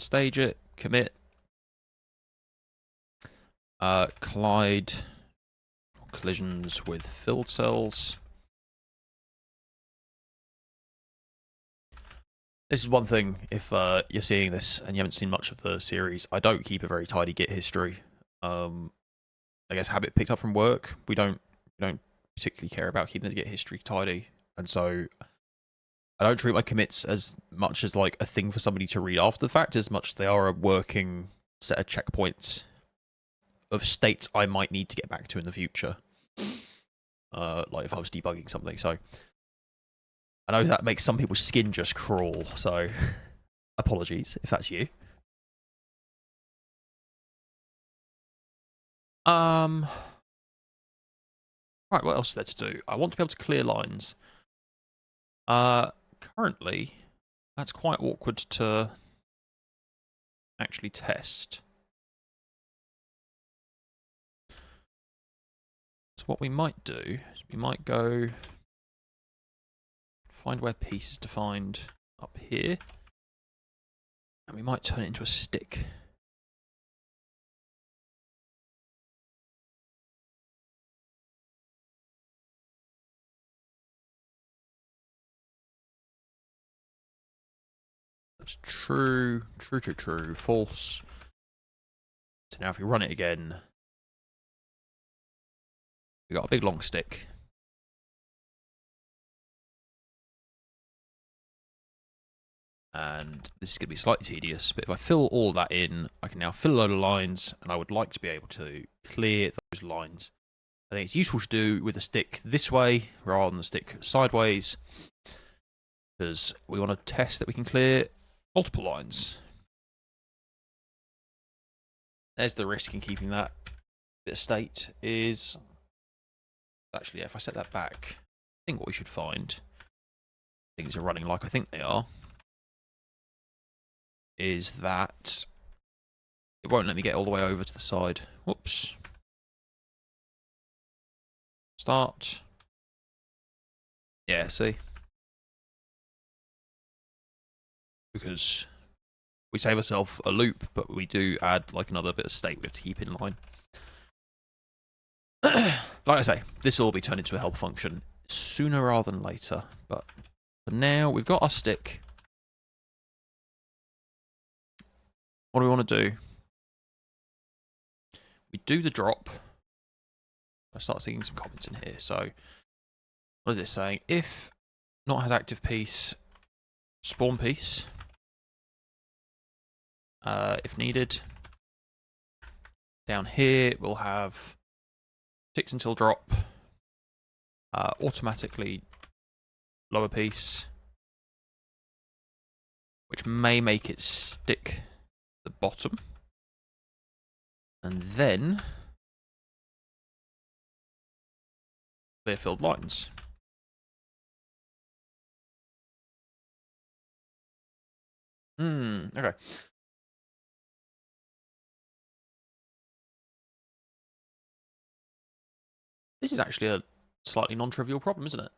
Stage it, commit. Collide collisions with filled cells. This is one thing, if you're seeing this and you haven't seen much of the series, I don't keep a very tidy Git history. I guess habit picked up from work. We don't particularly care about keeping the Git history tidy, and so I don't treat my commits as much as like a thing for somebody to read after the fact, as much as they are a working set of checkpoints of states I might need to get back to in the future. Like if I was debugging something. So I know that makes some people's skin just crawl, so apologies if that's you. Right, what else is there to do? I want to be able to clear lines. Currently, that's quite awkward to actually test. So what we might do is we might go find where piece is defined up here, and we might turn it into a stick. That's true, true, true, true, false. So now if we run it again, we got a big long stick. And this is going to be slightly tedious, but if I fill all that in, I can now fill a load of lines, and I would like to be able to clear those lines. I think it's useful to do with a stick this way rather than the stick sideways, because we want to test that we can clear multiple lines. There's the risk in keeping that bit of state is actually, if I set that back, I think what we should find, things are running like I think they are, is that it won't let me get all the way over to the side. Whoops. Start. Yeah, see? because we save ourselves a loop, but we do add like another bit of state we have to keep in line. Like I say, this will all be turned into a helper function sooner rather than later, but for now we've got our stick. What do we want to do? We do the drop. I start seeing some comments in here. So what is it saying? If not has active piece, spawn piece. If needed. Down here we'll have ticks until drop. Automatically lower piece, which may make it stick the bottom. And then clear filled lines. Okay. This is actually a slightly non-trivial problem, isn't it?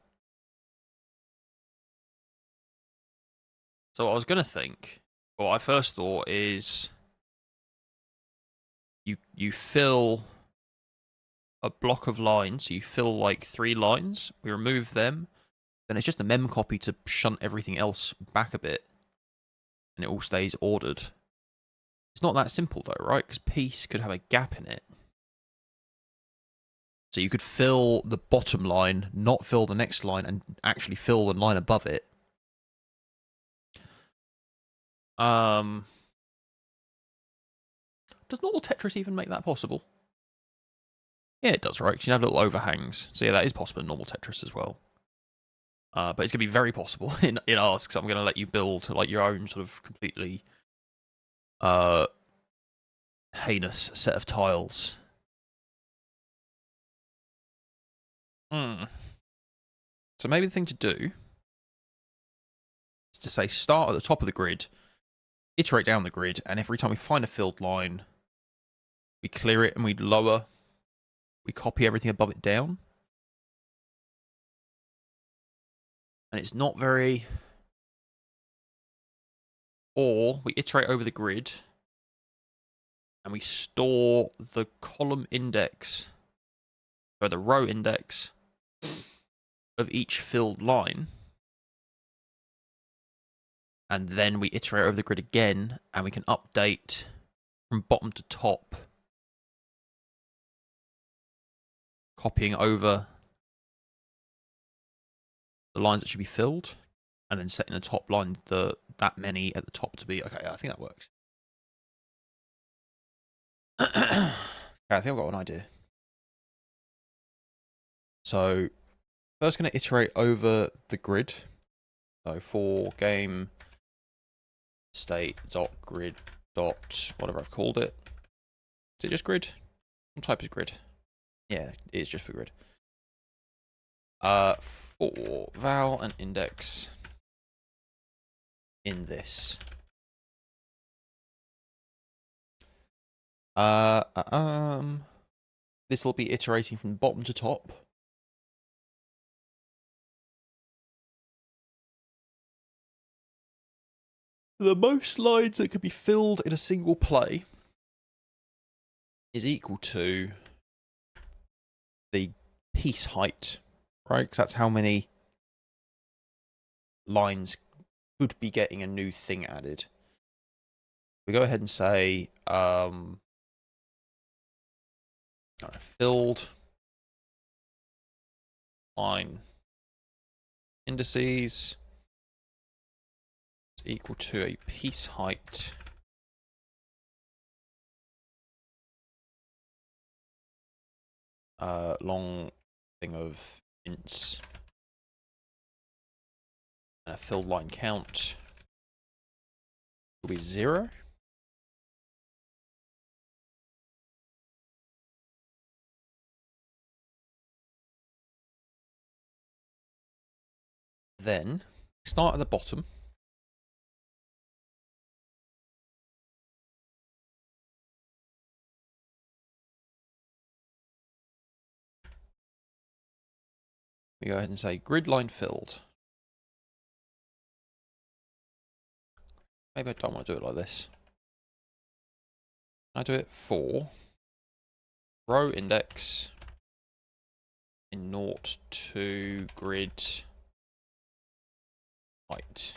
So what I was going to think, what I first thought is you fill a block of lines, so you fill like 3 lines, we remove them, then it's just a mem copy to shunt everything else back a bit, and it all stays ordered. It's not that simple though, right? Because piece could have a gap in it. So you could fill the bottom line, not fill the next line, and actually fill the line above it. Does normal Tetris even make that possible? Yeah, it does, right? Because you have little overhangs. So yeah, that is possible in normal Tetris as well. But it's going to be very possible in ours, because I'm going to let you build like your own sort of completely heinous set of tiles. So maybe the thing to do is to say start at the top of the grid, iterate down the grid, and every time we find a filled line, we clear it and we lower, we copy everything above it down. And it's not very... Or we iterate over the grid and we store the column index, or the row index of each filled line. And then we iterate over the grid again and we can update from bottom to top, copying over the lines that should be filled, and then setting the top line that many at the top to be okay. I think that works. Okay, I think I've got an idea. So first, going to iterate over the grid. So for game state dot grid dot whatever I've called it. Is it just grid? What type is grid? Yeah, it is just for grid. For val and index in this. This will be iterating from bottom to top. The most lines that can be filled in a single play is equal to the piece height, right? Because that's how many lines could be getting a new thing added. We go ahead and say filled line indices is equal to a piece height long thing of ints and a filled line count will be 0. Then start at the bottom. We go ahead and say grid line filled. maybe I don't want to do it like this. Can I do it for row index in 0 to grid height?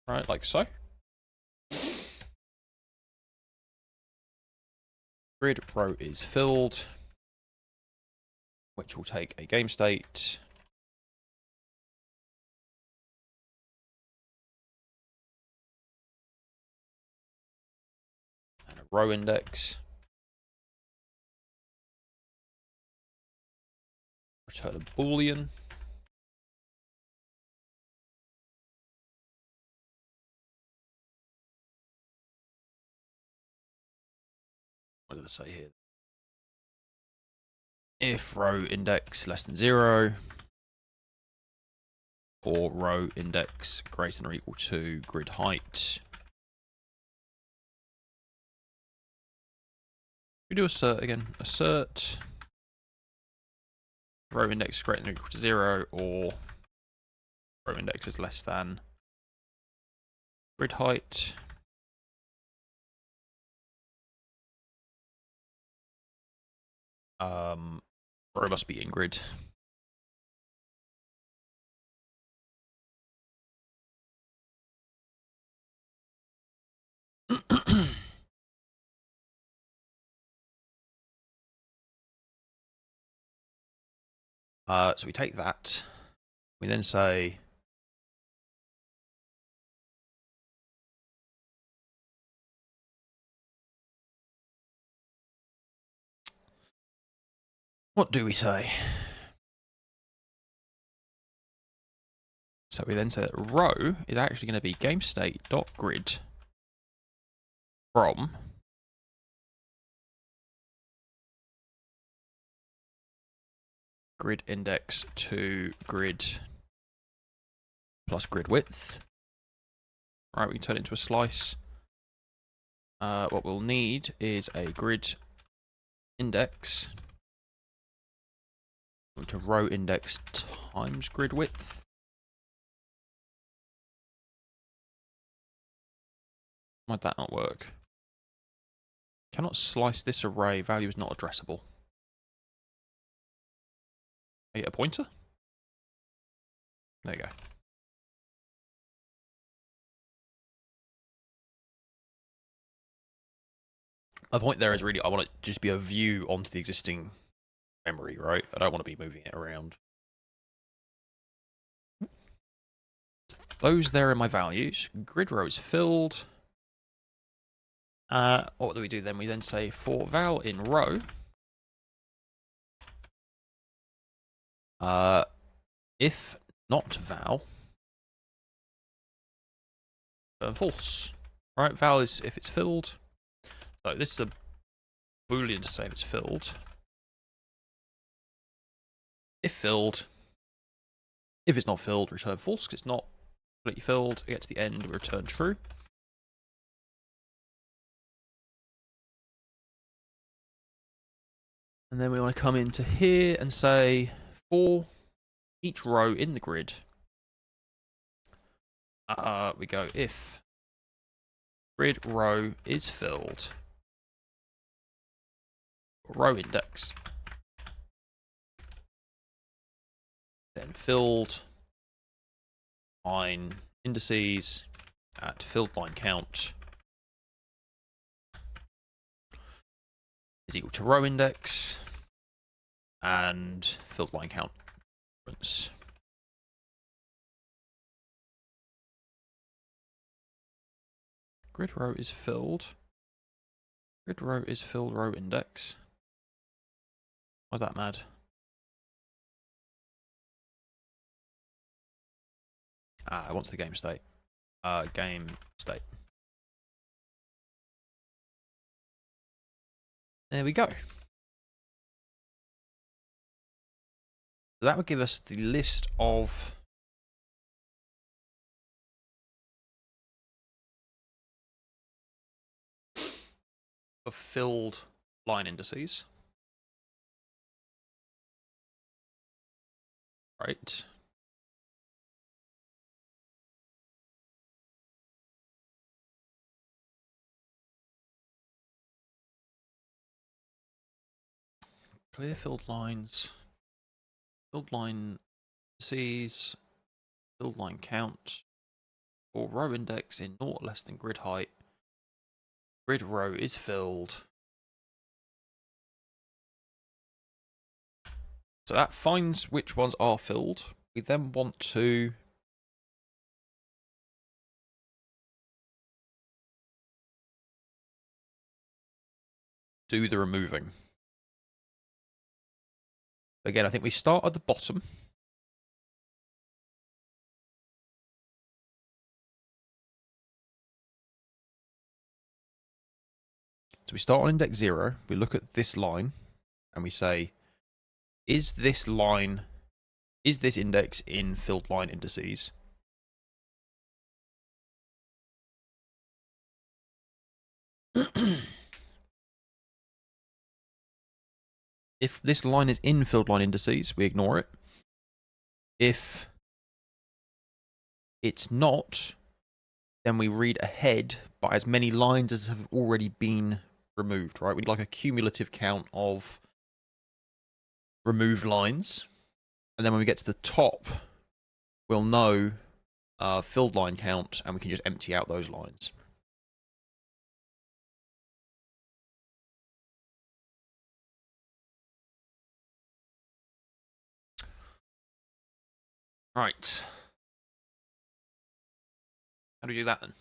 Right, like so. Grid row is filled, which will take a game state. And a row index. Return a boolean. What did I say here? If row index less than 0, or row index greater than or equal to grid height. We do assert again. Assert row index greater than or equal to 0, or row index is less than grid height. Row must be in grid. So we take that. We then say what do we say? So we then say that row is actually going to be GameState.grid from grid index to grid plus grid width. Right, we can turn it into a slice. What we'll need is a grid index to row index times grid width. Why'd that not work? Cannot slice this array. Value is not addressable. A pointer? There you go. My point there is really I want it to just be a view onto the existing memory, right? I don't want to be moving it around. Those there are my values. Grid row is filled. What do we do then? We then say for val in row, if not val, turn false. Right, val is if it's filled. So this is a boolean to say if it's filled. If filled, if it's not filled, return false because it's not completely filled. We get to the end, we return true. And then we want to come into here and say for each row in the grid, we go if grid row is filled, row index, then filled line indices at filled line count is equal to row index and filled line count. Grid row is filled. Grid row is filled row index. Why's that mad? I want the game state. Game state. There we go. That would give us the list of filled line indices. Right. Clear filled lines. Filled line indices. Filled line count. Or row index in naught less than grid height. Grid row is filled. So that finds which ones are filled. We then want to do the removing. Again, I think we start at the bottom. So we start on index 0. We look at this line and we say, is this index in filled line indices? If this line is in filled line indices, we ignore it. If it's not, then we read ahead by as many lines as have already been removed, right? We'd like a cumulative count of removed lines. And then when we get to the top, we'll know filled line count, and we can just empty out those lines. Right. How do we do that then?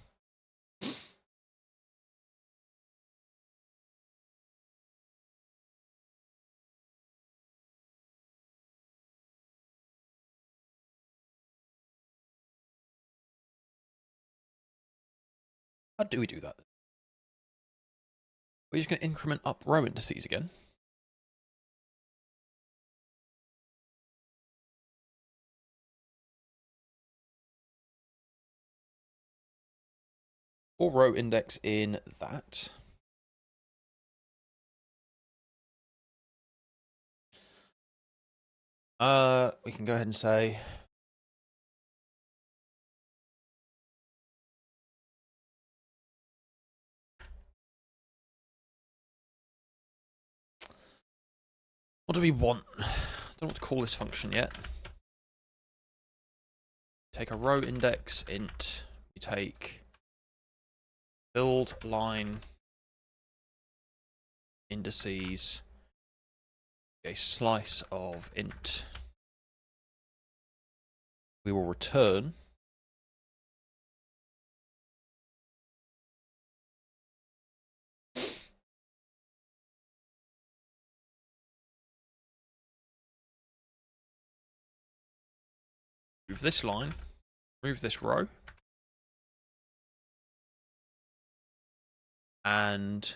How do we do that? We're just going to increment up row indices again. Or row index in that. We can go ahead and say what do we want? I don't know what to call this function yet. Take a row index int. We take filled line indices, a slice of int. We will return move this line, move this row, and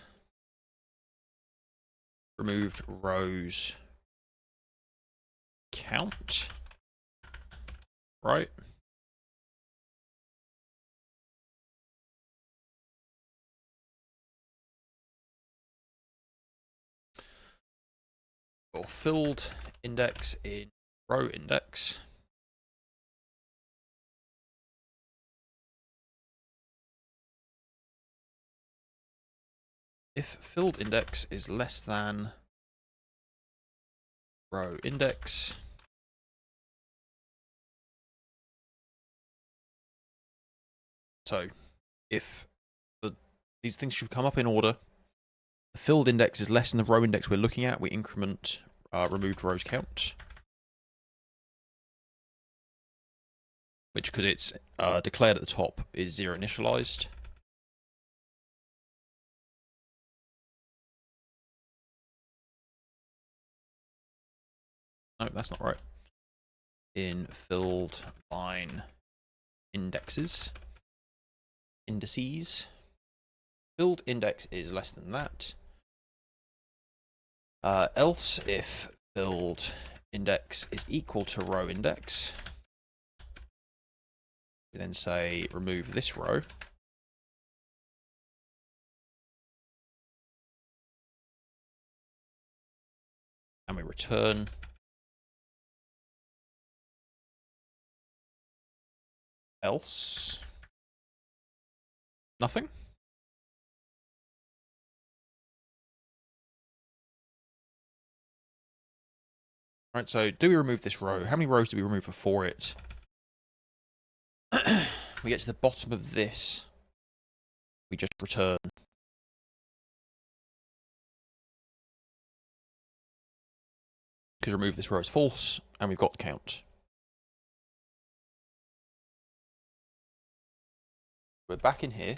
removed rows count, right? Or filled index in row index. If filled index is less than row index, so if these things should come up in order, the filled index is less than the row index we're looking at, we increment removed rows count, which, because it's declared at the top, is 0 initialized. No, that's not right. In filled line indices, filled index is less than that. Else, if filled index is equal to row index, we then say remove this row. And we return else nothing. Right, so do we remove this row? How many rows do we remove before it? We get to the bottom of this. We just return. Because remove this row is false, and we've got the count. We're back in here.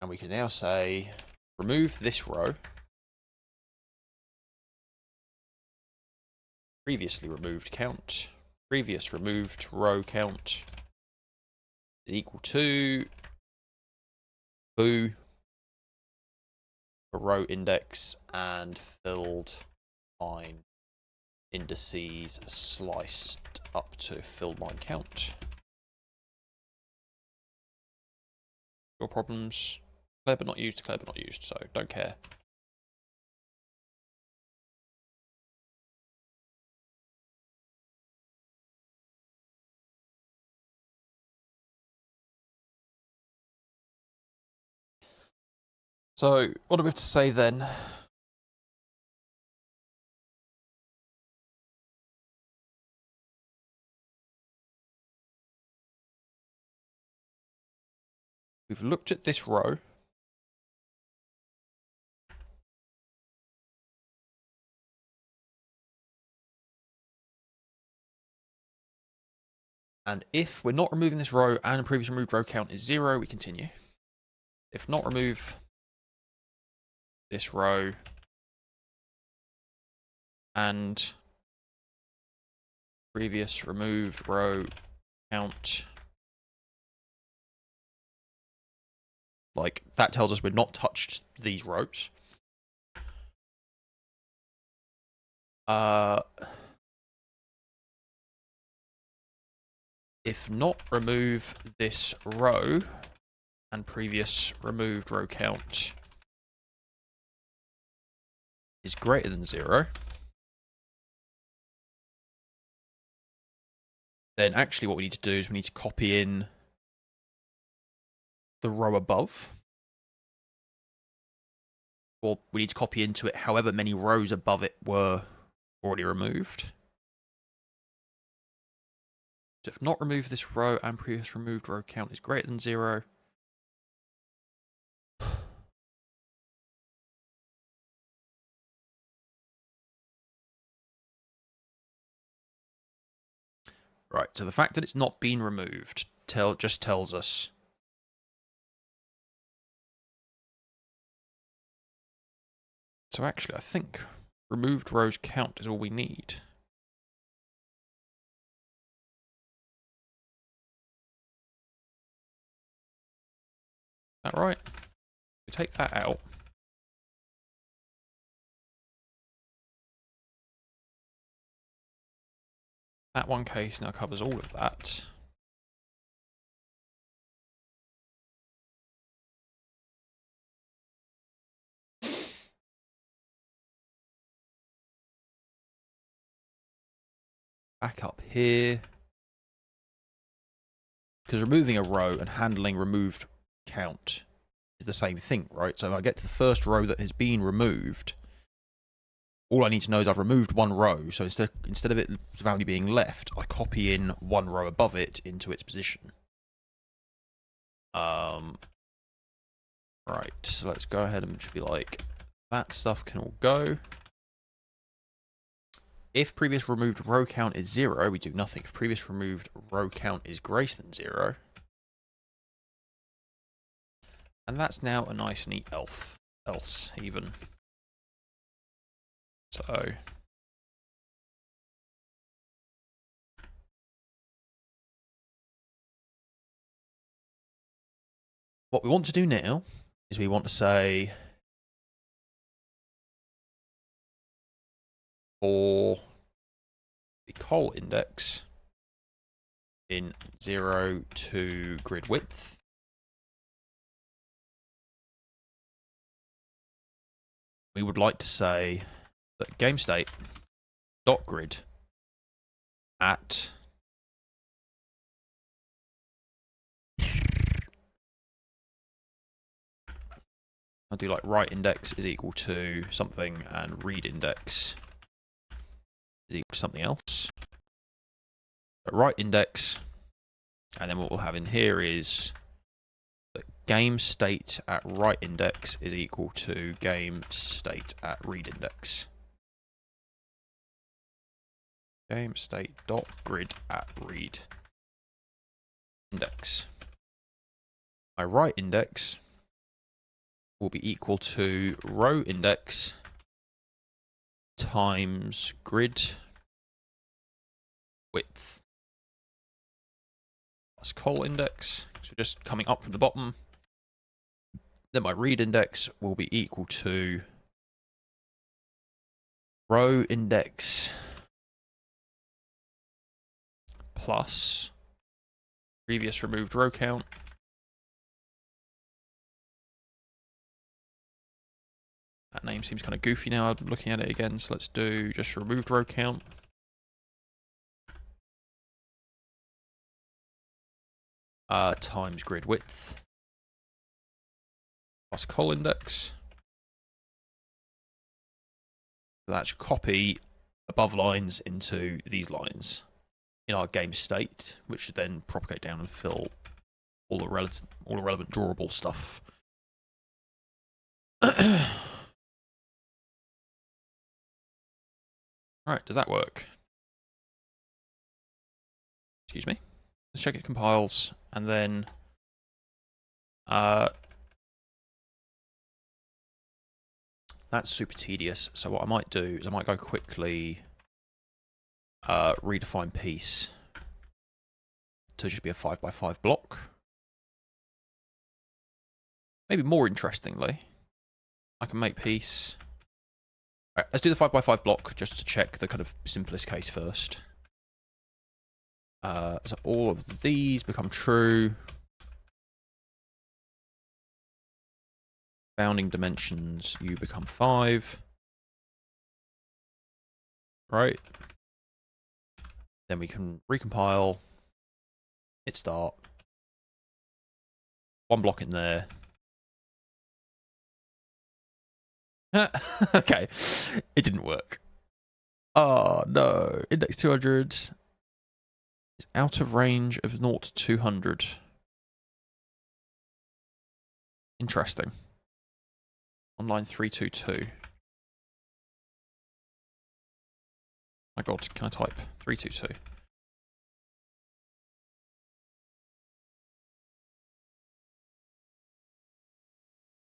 And we can now say, remove this row. Previously removed count. Previous removed row count is equal to foo, a row index, and filled line indices sliced up to filled line count. Your problems, declared but not used, declared but not used, so don't care. So, what do we have to say then? We've looked at this row. And if we're not removing this row and previous removed row count is 0, we continue. If not remove this row and previous removed row count, like that tells us we're not touched these rows. If not remove this row and previous removed row count is greater than 0, then actually what we need to do is we need to copy in the row above. Or we need to copy into it however many rows above it were already removed. So if not remove this row and previous removed row count is greater than 0, right, so the fact that it's not been removed just tells us so actually I think removed rows count is all we need. Is that right? We take that out. That one case now covers all of that. Back up here. Because removing a row and handling removed count is the same thing, right? So if I get to the first row that has been removed, all I need to know is I've removed one row. So instead of its value being left, I copy in one row above it into its position. Right, so let's go ahead and just be like, that stuff can all go. If previous removed row count is 0, we do nothing. If previous removed row count is greater than 0, and that's now a nice neat else even. So what we want to do now is we want to say for the col index in 0 to grid width, we would like to say that game state dot grid at I'll do like write index is equal to something and read index is equal to something else. But write index, and then what we'll have in here is that game state at write index is equal to game state at read index. Game state dot grid at read index. My write index will be equal to row index times grid width plus col index. So just coming up from the bottom. Then my read index will be equal to row index plus previous removed row count That name seems kind of goofy now. I'm looking at it again, so let's do just removed row count. Times grid width plus col index. So that should copy above lines into these lines in our game state, which should then propagate down and fill all the relevant drawable stuff. Alright, does that work? Excuse me. Let's check it compiles, and then that's super tedious. So what I might do is I might go quickly redefine piece to just be a 5x5 block. Maybe more interestingly, I can make piece. Right, let's do the 5x5 block just to check the kind of simplest case first. So all of these become true. Bounding dimensions, you become 5. Right. Then we can recompile, hit start. One block in there. Okay, it didn't work. Oh no, index 200 is out of range of 0 to 200. Interesting. On line 322. My god, can I type 322?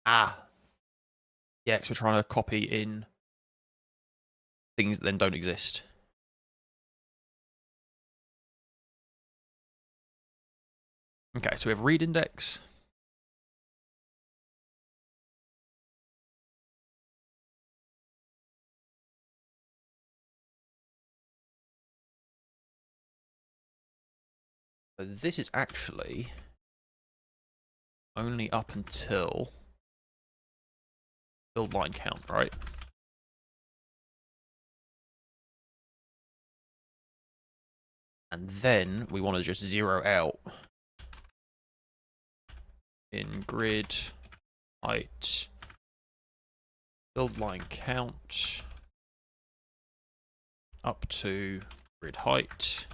Ah. Yeah, because we're trying to copy in things that then don't exist. Okay, so we have read index. So this is actually only up until build line count, right? And then we want to just zero out in grid height build line count up to grid height.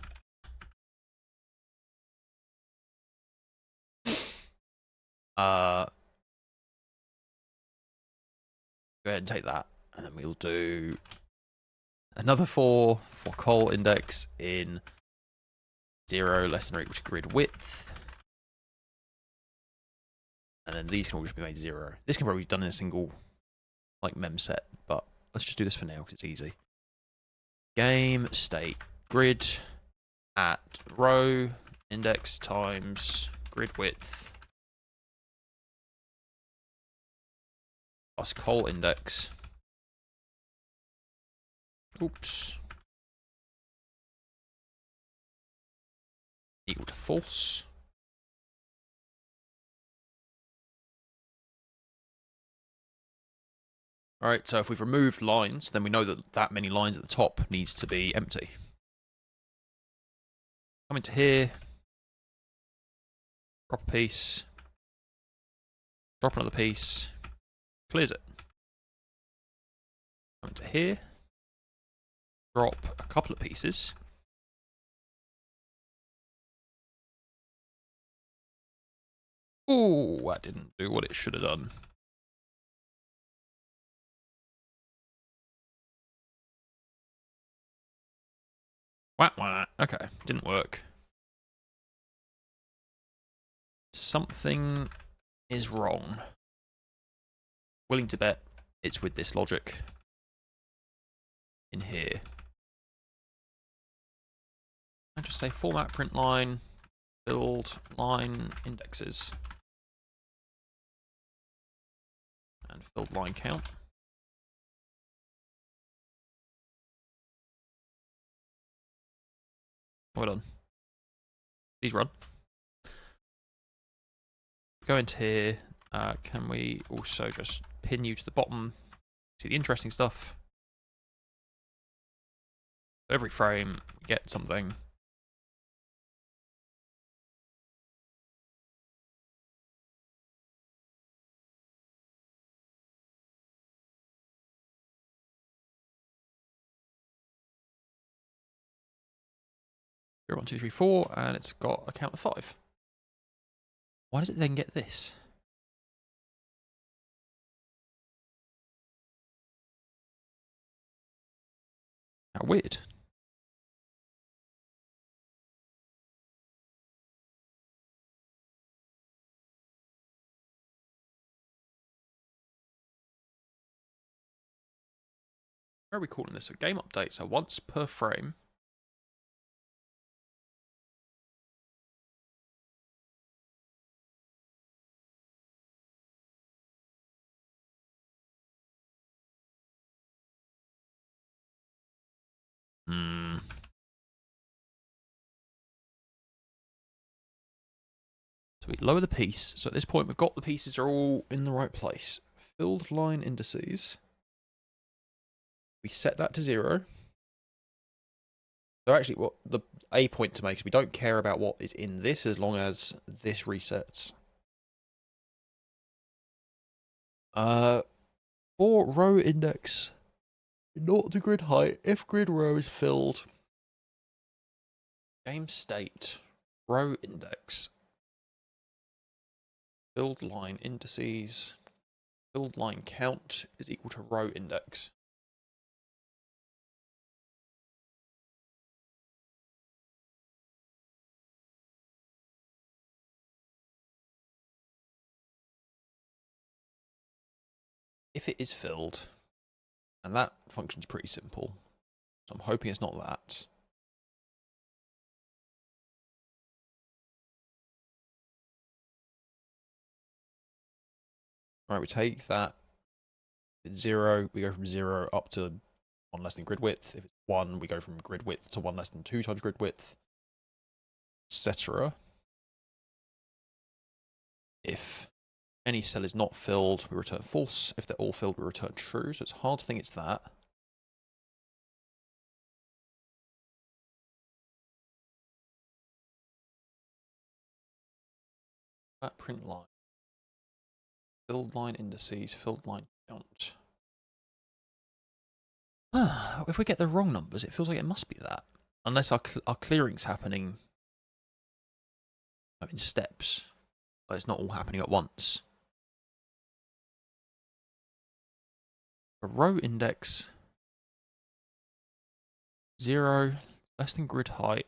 Go ahead and take that, and then we'll do another 4 for col index in 0 less than or equal to grid width. And then these can all just be made 0. This can probably be done in a single like mem set, but let's just do this for now because it's easy. Game state grid at row index times grid width plus col index. Oops. Equal to false. Alright, so if we've removed lines, then we know that that many lines at the top needs to be empty. Come into here, drop a piece, drop another piece, clears it. Come into here, drop a couple of pieces. Oh, that didn't do what it should have done. Wah, wah. Okay, didn't work. Something is wrong. Willing to bet it's with this logic in here. I just say format print line, build line indexes, and filled line count. Well done. Please run. Go into here. Can we also just pin you to the bottom? See the interesting stuff. Every frame, we get something. Here, 1, 2, 3, 4, and it's got a count of 5. Why does it then get this? How weird. Where are we calling this? A game update, so once per frame. So we lower the piece. So at this point, we've got the pieces are all in the right place. Filled line indices. We set that to 0. So actually, what the A point to make is we don't care about what is in this as long as this resets. For row index, not the grid height. If grid row is filled, game state, row index, filled line indices, filled line count is equal to row index. If it is filled, and that function's pretty simple, so I'm hoping it's not that. Right, we take that. If it's 0, we go from 0 up to 1 less than grid width. If it's 1, we go from grid width to 1 less than 2 times grid width, etc. If any cell is not filled, we return false. If they're all filled, we return true. So it's hard to think it's that. That print line. Filled line indices, filled line count. If we get the wrong numbers, it feels like it must be that. Unless our clearing's happening in steps. But it's not all happening at once. A row index 0 less than grid height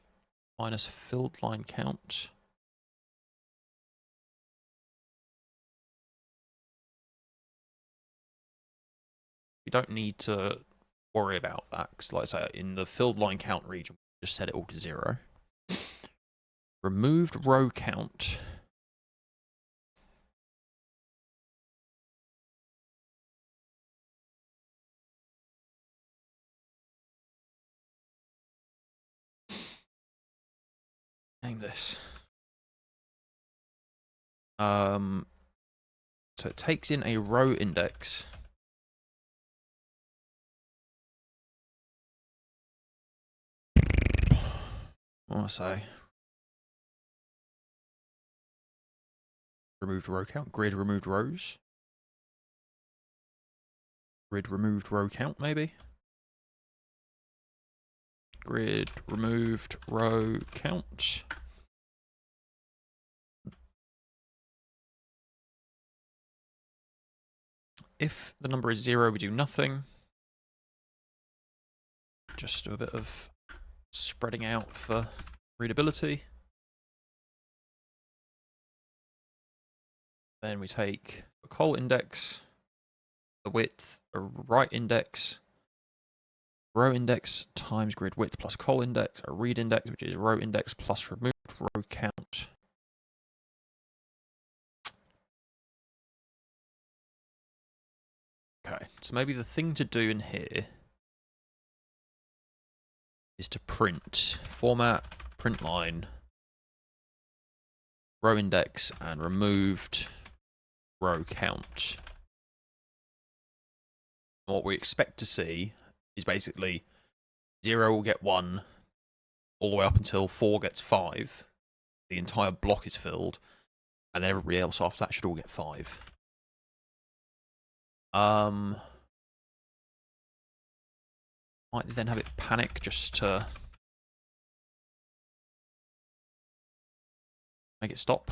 minus filled line count. We don't need to worry about that because, like I say, in the filled line count region, we just set it all to 0. Removed row count. Hang this. So it takes in a row index. What do I say? Removed row count, grid removed rows. Grid removed row count, maybe? Grid removed row count. If the number is 0, we do nothing. Just do a bit of spreading out for readability. Then we take a col index, the width, a right index, row index times grid width plus col index, a read index, which is row index plus removed row count. Okay, so maybe the thing to do in here is to print format, print line, row index, and removed row count. What we expect to see is basically 0 will get 1 all the way up until 4 gets 5. The entire block is filled, and then everybody else after that should all get 5. Might then have it panic just to make it stop.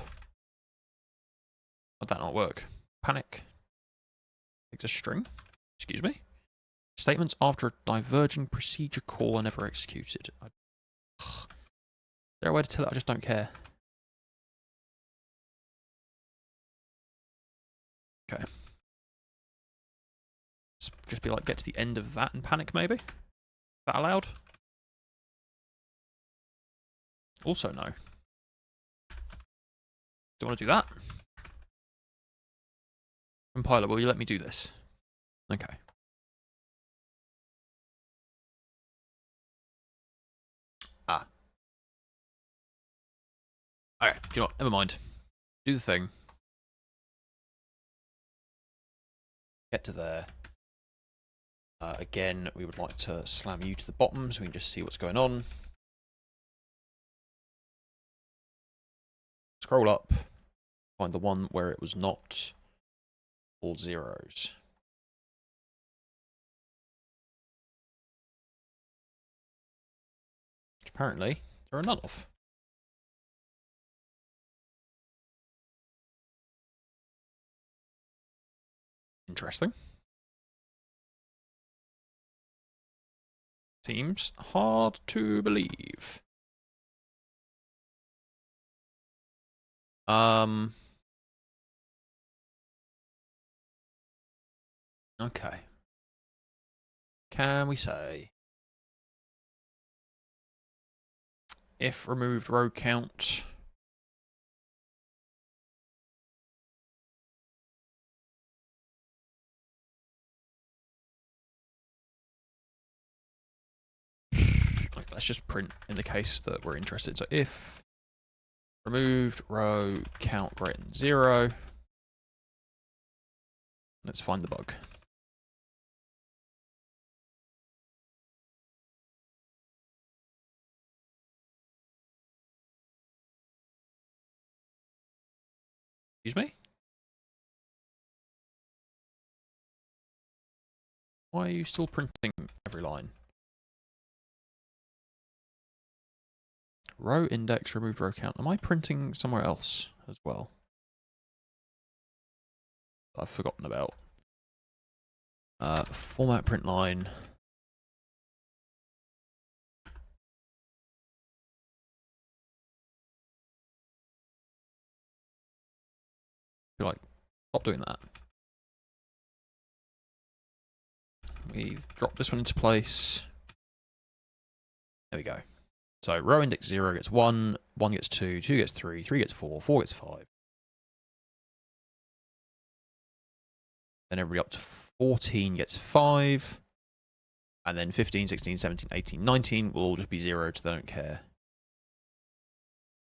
Would that not work? Panic. Takes a string. Excuse me. Statements after a diverging procedure call are never executed. Is there a way to tell it? I just don't care. Okay. Let's just be like, get to the end of that and panic, maybe? Is that allowed? Also, no. Do you want to do that? Compiler, will you let me do this? Okay. Okay, do you know what? Never mind. Do the thing. Get to there. Again, we would like to slam you to the bottom so we can just see what's going on. Scroll up. Find the one where it was not all zeros. Which apparently there are none of. Interesting. Seems hard to believe. Okay. Can we say if removed row count let's just print in the case that we're interested. So if removed row count greater than 0, let's find the bug. Excuse me? Why are you still printing every line? Row index, removed row count. Am I printing somewhere else as well? I've forgotten about. Format print line. Feel like stop doing that. We drop this one into place. There we go. So row index 0 gets 1, 1 gets 2, 2 gets 3, 3 gets 4, 4 gets 5. Then everybody up to 14 gets 5. And then 15, 16, 17, 18, 19 will all just be 0, so they don't care.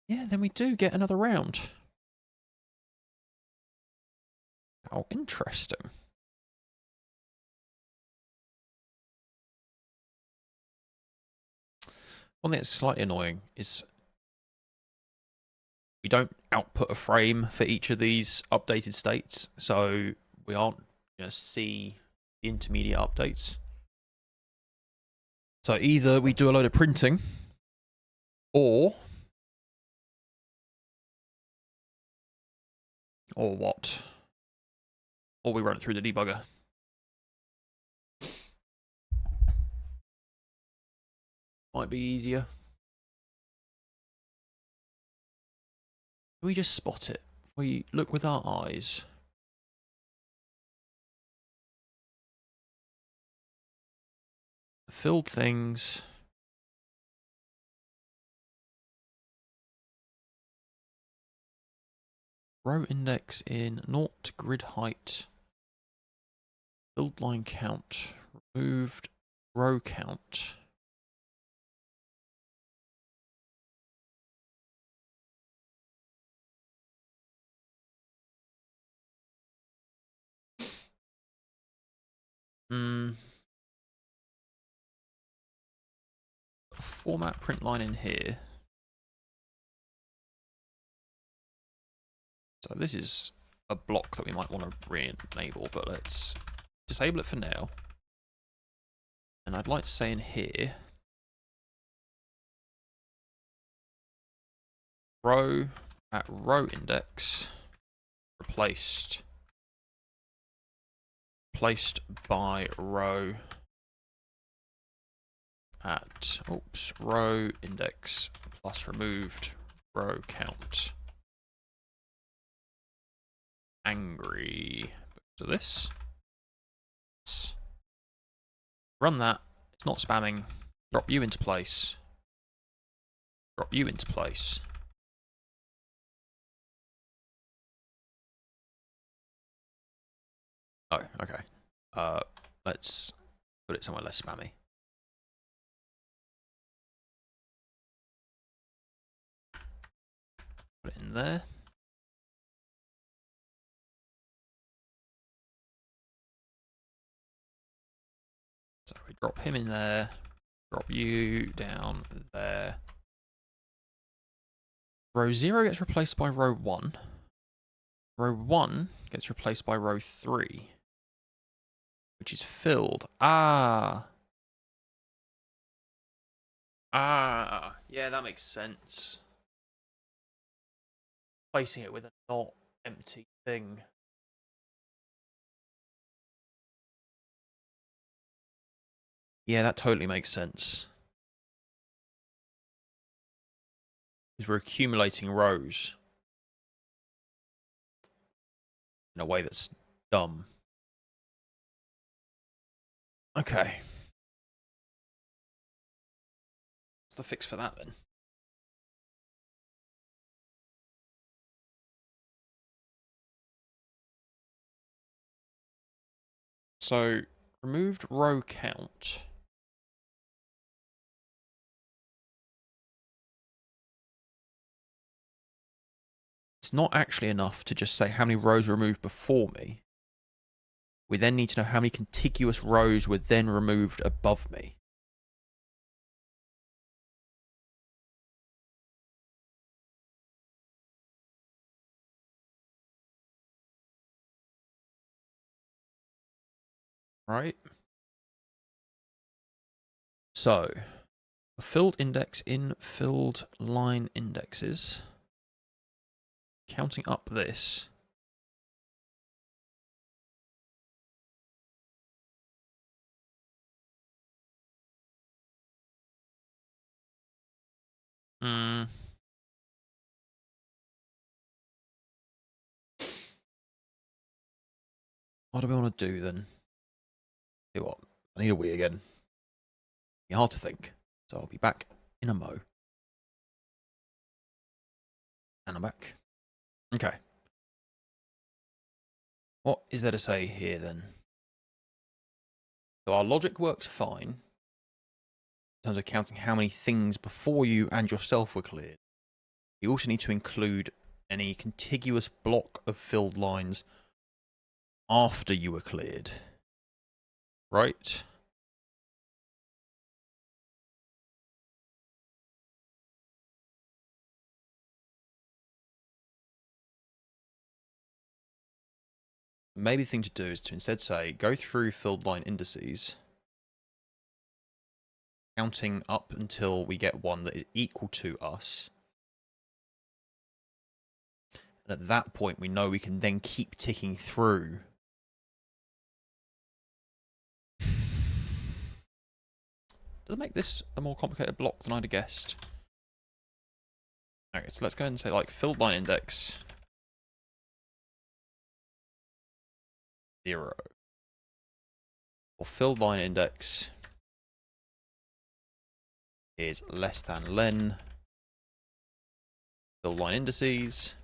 Yeah, then we do get another round. How interesting. One thing that's slightly annoying is we don't output a frame for each of these updated states, so we aren't going to see intermediate updates. So either we do a load of printing, or what? Or we run it through the debugger. Might be easier. We just spot it. We look with our eyes. Filled things. Row index in not grid height. Filled line count. Removed row count. Format print line in here. So this is a block that we might want to re-enable, but let's disable it for now. And I'd like to say in here, row at row index replaced by row at row index plus removed row count. Angry. So this. Run that. It's not spamming. Drop you into place. Drop you into place. Oh, okay. Let's put it somewhere less spammy. Put it in there. So we drop him in there. Drop you down there. Row 0 gets replaced by row 1. Row 1 gets replaced by row 3, which is filled. Yeah, that makes sense. Placing it with a not empty thing. Yeah, that totally makes sense. Because we're accumulating rows in a way that's dumb. Okay. What's the fix for that then? So, removed row count. It's not actually enough to just say how many rows were removed before me. We then need to know how many contiguous rows were then removed above me. Right? So, a filled index in filled line indexes. Counting up this. What do we want to do then? Tell you what, I need a wee again. It's hard to think. So I'll be back in a mo. And I'm back. Okay. What is there to say here then? So our logic works fine in terms of counting how many things before you and yourself were cleared. You also need to include any contiguous block of filled lines after you were cleared. Right? Maybe the thing to do is to instead say, go through filled line indices, counting up until we get one that is equal to us. And at that point, we know we can then keep ticking through. Does it make this a more complicated block than I'd have guessed? Okay, so let's go ahead and say like filled line index 0. Or filled line index is less than len filled line indices.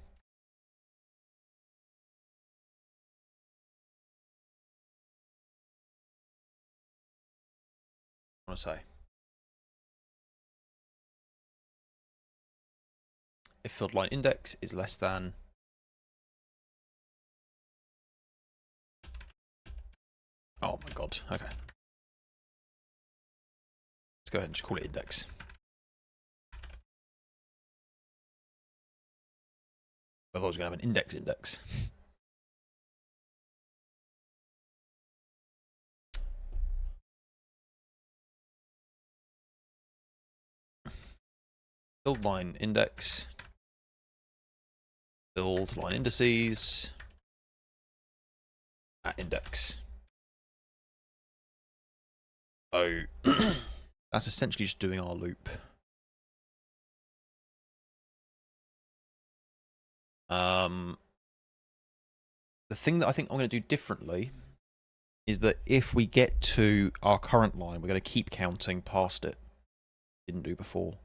I want to say if filled line index is less than oh my god, okay. Let's go ahead and just call it index. Otherwise, we're going to have an index. Filled line index, filled line indices at index. So that's essentially just doing our loop. The thing that I think I'm going to do differently is that if we get to our current line, we're going to keep counting past it. Didn't do before.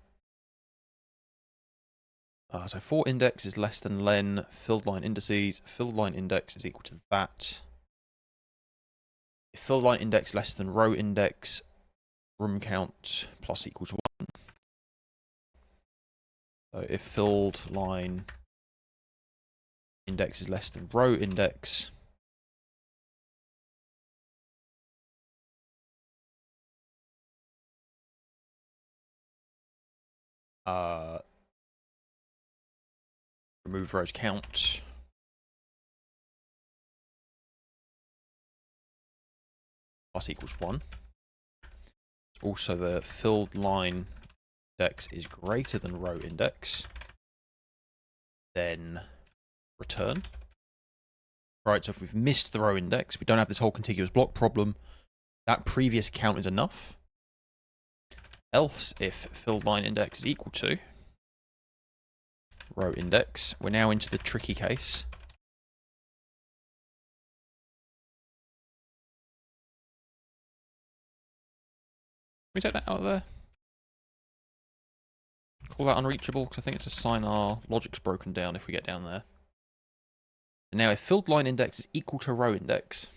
So for index is less than len filled line indices. Filled line index is equal to that. If filled line index less than row index, room count plus equal to 1. So if filled line index is less than row index, remove rows count plus equals 1. Also, the filled line index is greater than row index, then return. Right, so if we've missed the row index, we don't have this whole contiguous block problem. That previous count is enough. Else, if filled line index is equal to row index, we're now into the tricky case. Can we take that out of there? Call that unreachable, because I think it's a sign our logic's broken down if we get down there. And now if filled line index is equal to row index,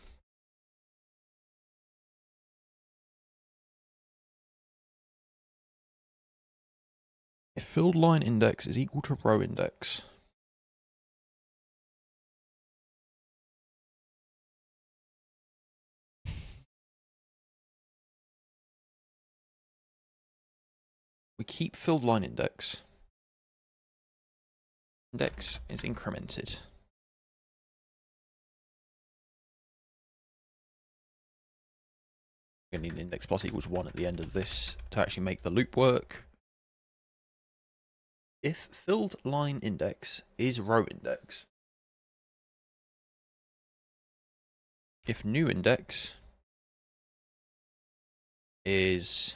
if filled line index is equal to row index, we keep filled line index. Index is incremented. We're going to need an index plus equals 1 at the end of this to actually make the loop work. If filled line index is row index, if new index is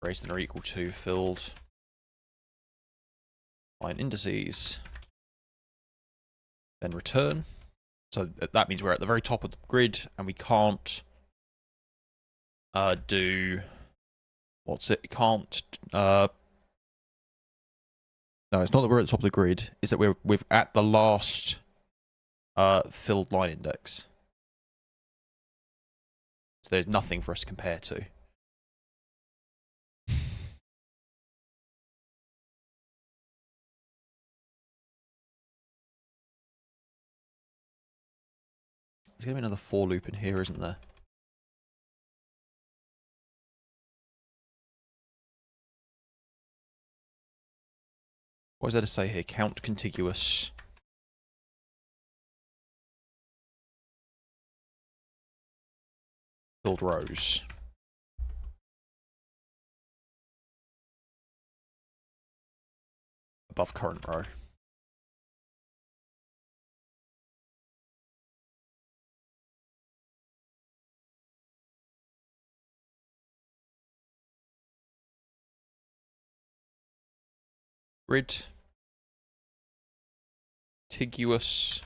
greater than or equal to filled line indices, then return. So that means we're at the very top of the grid and we can't do what's it? Can't no, it's not that we're at the top of the grid. It's that we're at the last filled line index. So there's nothing for us to compare to. There's going to be another for loop in here, isn't there? What is there to say here? Count contiguous filled rows. Above current row. Grid. Contiguous.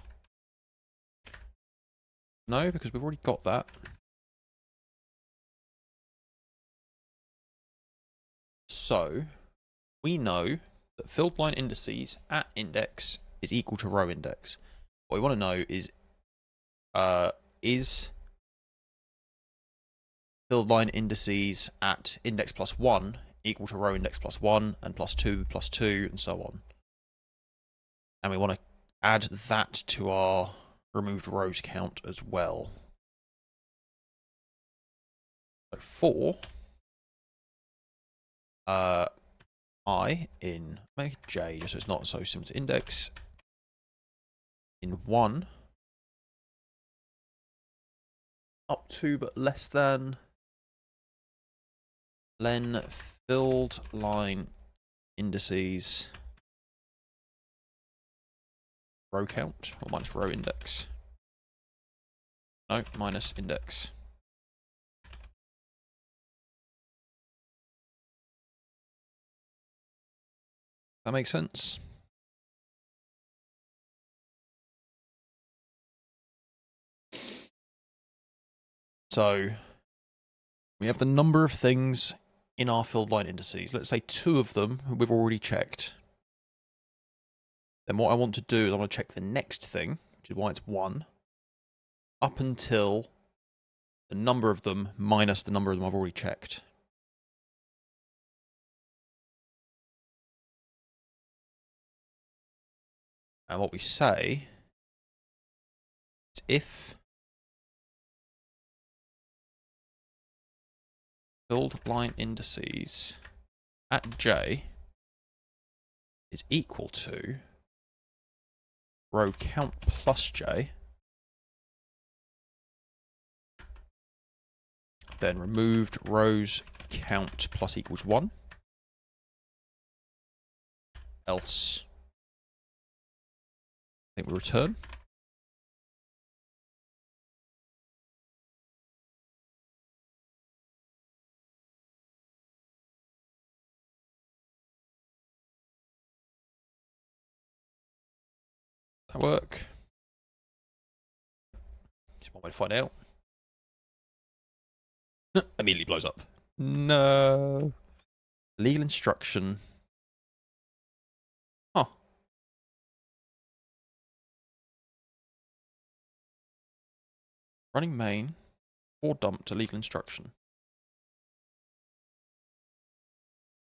No, because we've already got that. So, we know that filled line indices at index is equal to row index. What we want to know is filled line indices at index plus 1 equal to row index plus 1 and plus 2 and so on. And we want to add that to our removed rows count as well. So for I in, make j just so it's not so similar to index, in 1 up to but less than len filled line indices row count, or minus row index. No, minus index. That makes sense? So we have the number of things in our filled line indices. Let's say 2 of them we've already checked. Then what I want to do is I want to check the next thing, which is why it's 1, up until the number of them minus the number of them I've already checked. And what we say is if filled line indices at j is equal to row count plus j, then removed rows count plus equals 1, else I think we return. That work? Just one way to find out. Immediately blows up. No. Legal instruction. Huh. Running main or dump to legal instruction.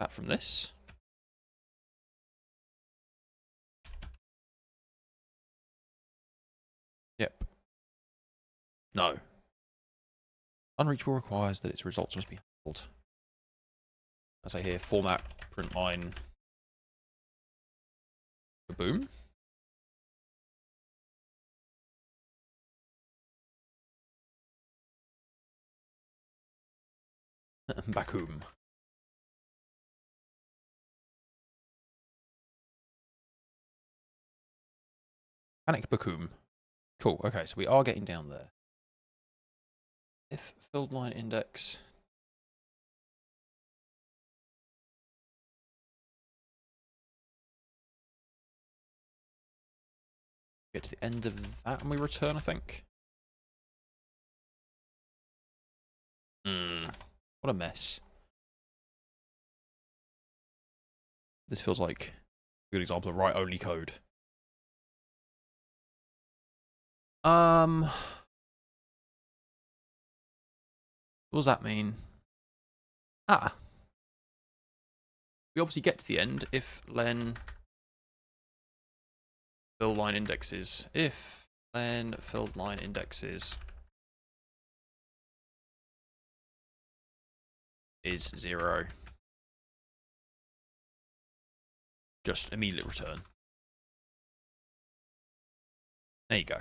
That from this. Yep. No. Unreachable requires that its results must be held. I say here, format, print line, boom. Bakum. Panic Bakum. Cool, okay, so we are getting down there. If filled line index get to the end of that and we return, I think. What a mess. This feels like a good example of write-only code. What does that mean? Ah. We obviously get to the end if len filled line indexes. If len filled line indexes is 0. Just immediately return. There you go.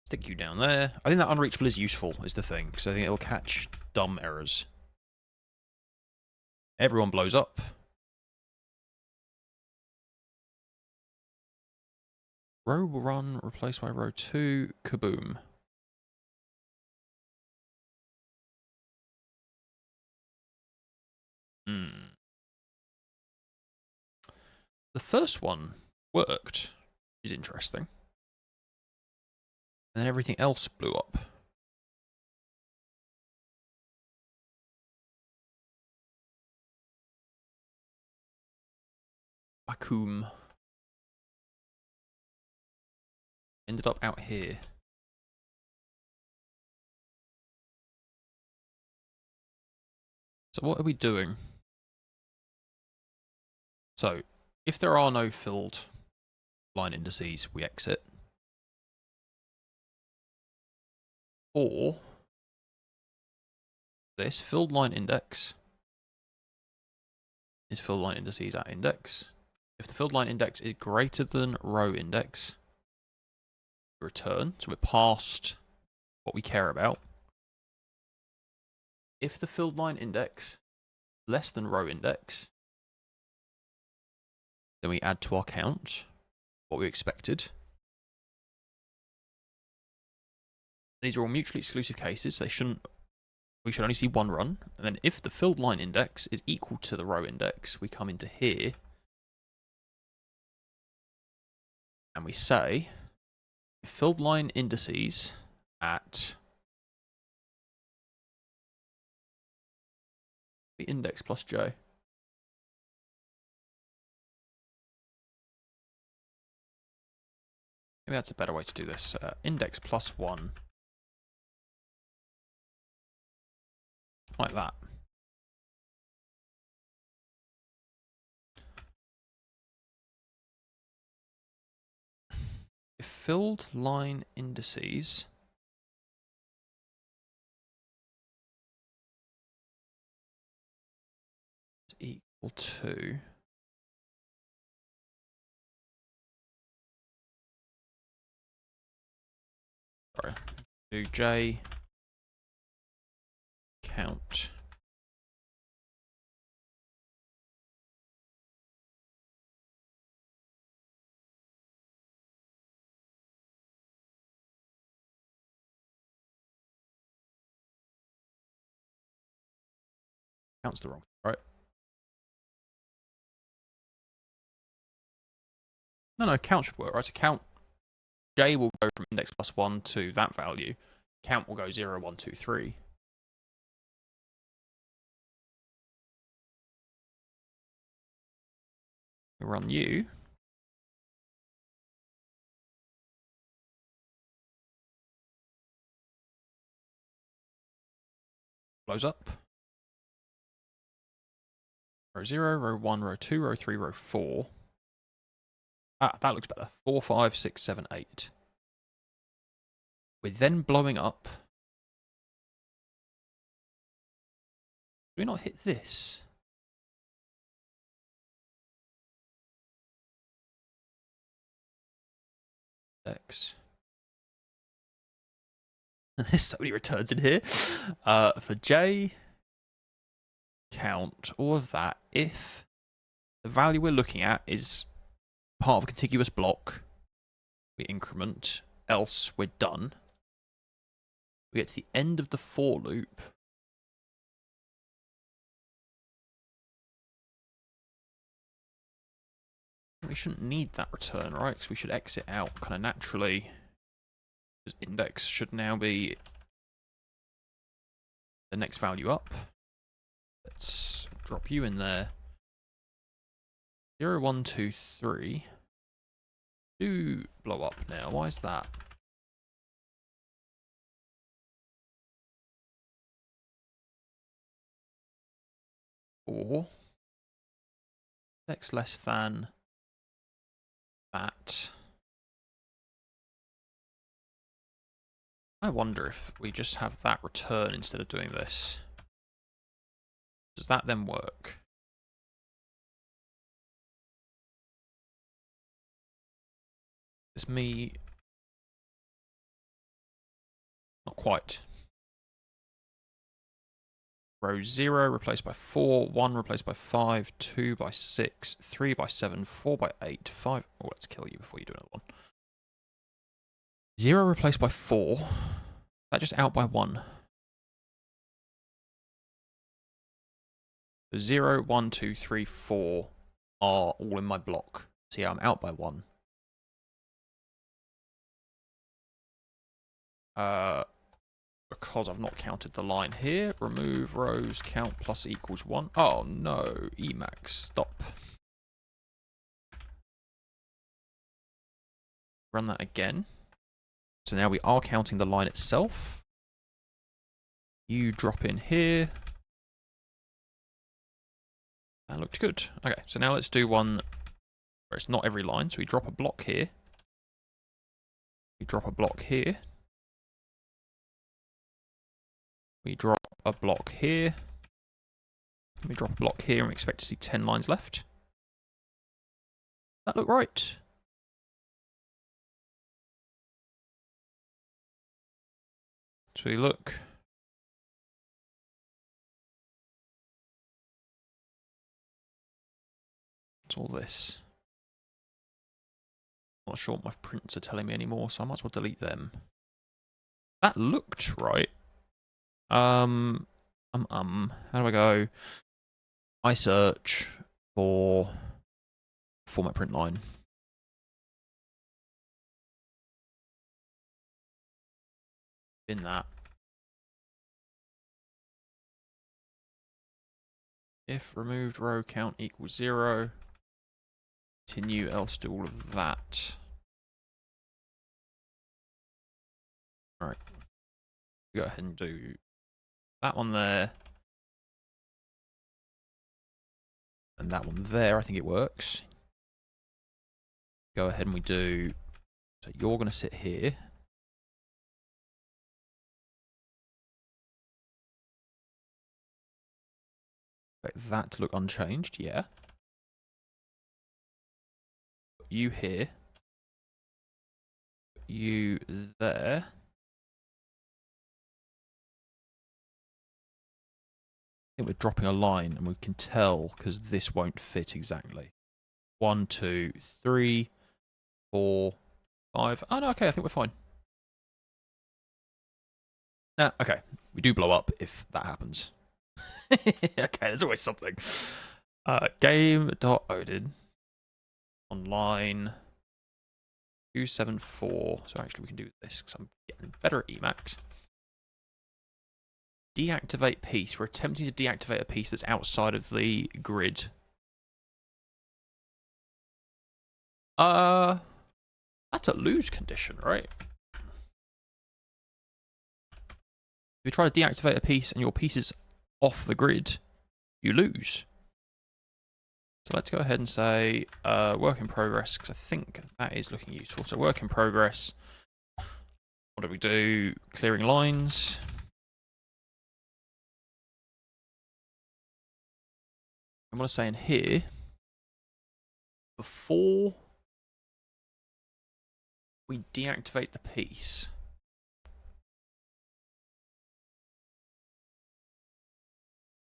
Stick you down there. I think that unreachable is useful, is the thing, because I think it'll catch dumb errors. Everyone blows up. Row 1 replaced by row 2. Kaboom. The first one worked, which is interesting. And then everything else blew up. Vacuum. Ended up out here. So what are we doing? So, if there are no filled line indices, we exit. Or this filled line index is filled line indices at index. If the filled line index is greater than row index, return. So we're past what we care about. If the filled line index less than row index, then we add to our count what we expected. These are all mutually exclusive cases. We should only see one run. And then if the filled line index is equal to the row index, we come into here and we say filled line indices at the index plus j. Maybe that's a better way to do this. Index plus 1. Like that. If filled line indices is equal to do j count count's the wrong thing, right? No, count should work, right? So count j will go from index plus 1 to that value. Count will go 0, 1, 2, 3. We run u. Blows up. Row 0, row 1, row 2, row 3, row 4. Ah, that looks better. 4, 5, 6, 7, 8. We're then blowing up. Do we not hit this? X. There's so many returns in here. For j, count all of that. If the value we're looking at is part of a contiguous block, we increment. Else, we're done. We get to the end of the for loop. We shouldn't need that return, right? Because we should exit out kind of naturally. Because index should now be the next value up. Let's drop you in there. 0, 1, 2, 3. Do blow up now. Why is that? Or x less than that. I wonder if we just have that return instead of doing this. Does that then work? It's me quite. Row 0 replaced by 4, 1 replaced by 5, 2 by 6, 3 by 7, 4 by 8, 5... Oh, let's kill you before you do another one. 0 replaced by 4. That just out by 1. So 0, 1, 2, 3, 4 are all in my block. So yeah, I'm out by 1. Because I've not counted the line here. Remove rows, count plus equals 1. Oh no, Emacs, stop. Run that again. So now we are counting the line itself. You drop in here. That looked good. Okay, so now let's do one where it's not every line. So we drop a block here. We drop a block here. We drop a block here. We drop a block here and we expect to see 10 lines left. That looked right. So we look. What's all this? Not sure what my prints are telling me anymore, so I might as well delete them. That looked right. How do I go? I search for format print line. In that. If removed row count equals 0. Continue, else do all of that. Alright. Go ahead and do that one there. And that one there, I think it works. Go ahead and we do... So you're going to sit here. Expect that to look unchanged, yeah. You here. You there. I think we're dropping a line and we can tell because this won't fit exactly. 1, 2, 3, 4, 5. Oh no, okay, I think we're fine. Nah, okay. We do blow up if that happens. Okay, there's always something. Game.odin online 274. So actually we can do this because I'm getting better at Emacs. Deactivate piece. We're attempting to deactivate a piece that's outside of the grid. That's a lose condition, right? If you try to deactivate a piece and your piece is off the grid, you lose. So let's go ahead and say work in progress, because I think that is looking useful. So work in progress. What do we do? Clearing lines. I'm going to say in here, before we deactivate the piece,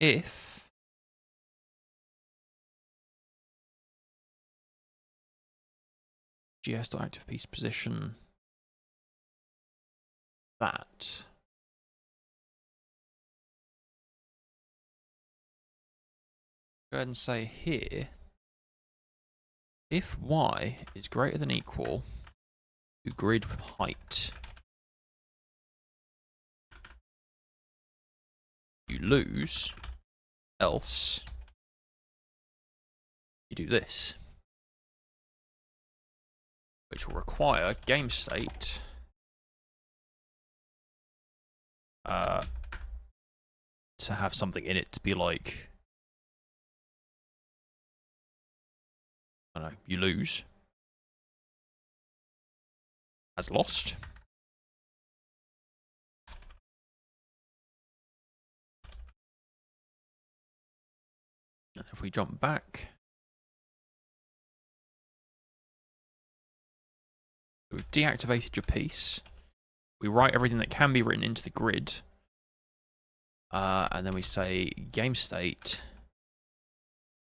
if gs.active piece position that, go ahead and say here, if y is greater than equal to grid height, you lose, else you do this, which will require game state to have something in it to be like, I don't know, you lose as lost. And if we jump back, we've deactivated your piece. We write everything that can be written into the grid. And then we say game state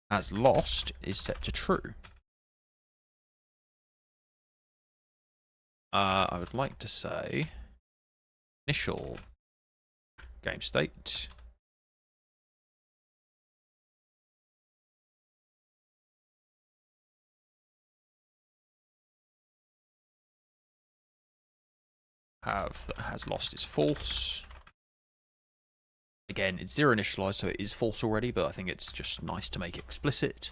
as lost is set to true. I would like to say initial game state that has lost is false. Again, it's 0 initialized, so it is false already, but I think it's just nice to make it explicit.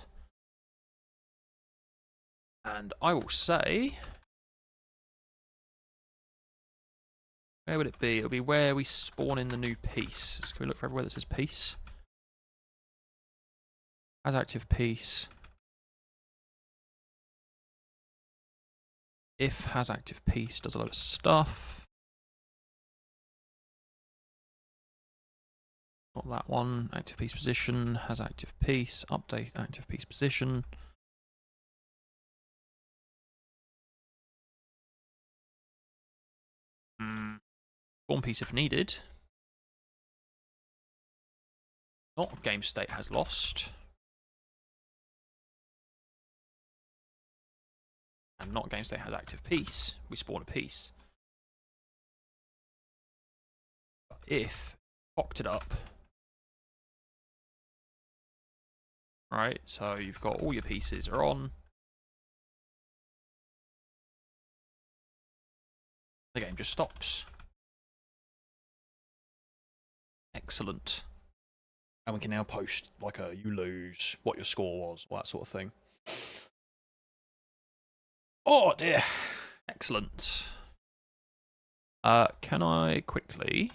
And I will say, where would it be? It'll be where we spawn in the new piece. So can we look for everywhere that says piece? Has active piece. If has active piece does a lot of stuff. Not that one. Active piece position has active piece. Update active piece position. Spawn piece if needed. Not game state has lost. And not game state has active piece. We spawn a piece. But if cocked it up. Right, so you've got all your pieces are on. The game just stops. Excellent. And we can now post like a you lose, what your score was, all that sort of thing. Oh dear. Excellent. Can I quickly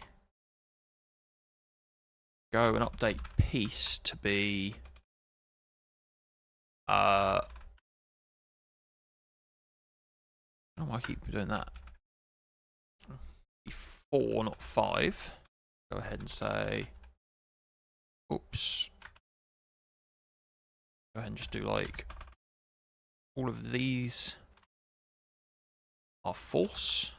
go and update piece to be I don't know why I keep doing that. Be 4, not 5. Go ahead and say, oops. Go ahead and just do like all of these are false.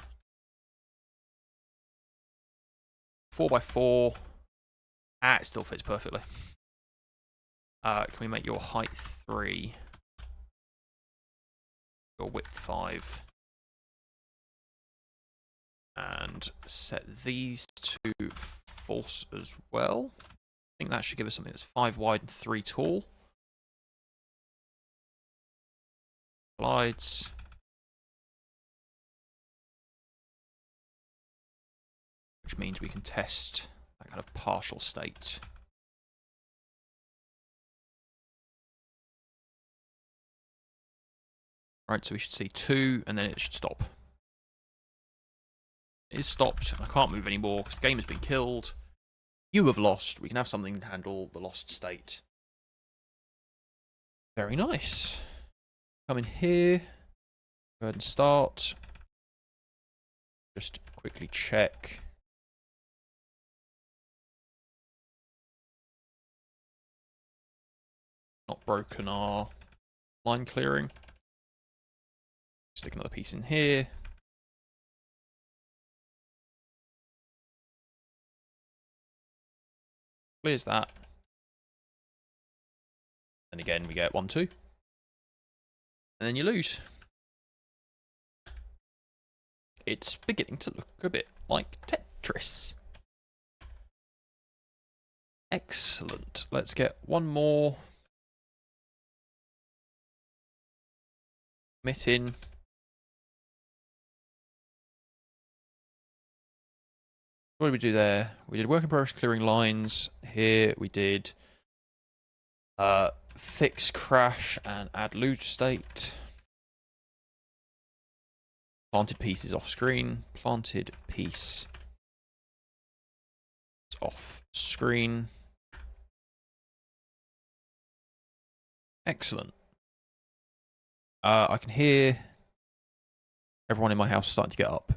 4x4. It still fits perfectly. Can we make your height 3? Your width 5. And set these to false as well. I think that should give us something that's 5 wide and 3 tall. Slides. Which means we can test that kind of partial state. Right, so we should see 2, and then it should stop. It is stopped. I can't move anymore because the game has been killed. You have lost. We can have something to handle the lost state. Very nice. Come in here. Go ahead and start. Just quickly check. Not broken our line clearing. Stick another piece in here. Clears that. And again, we get 1, 2. And then you lose. It's beginning to look a bit like Tetris. Excellent. Let's get one more. Commit in. What did we do there? We did work in progress clearing lines. Here we did fix crash and add lose state. Planted pieces off screen. Planted piece off screen. Excellent. I can hear everyone in my house starting to get up.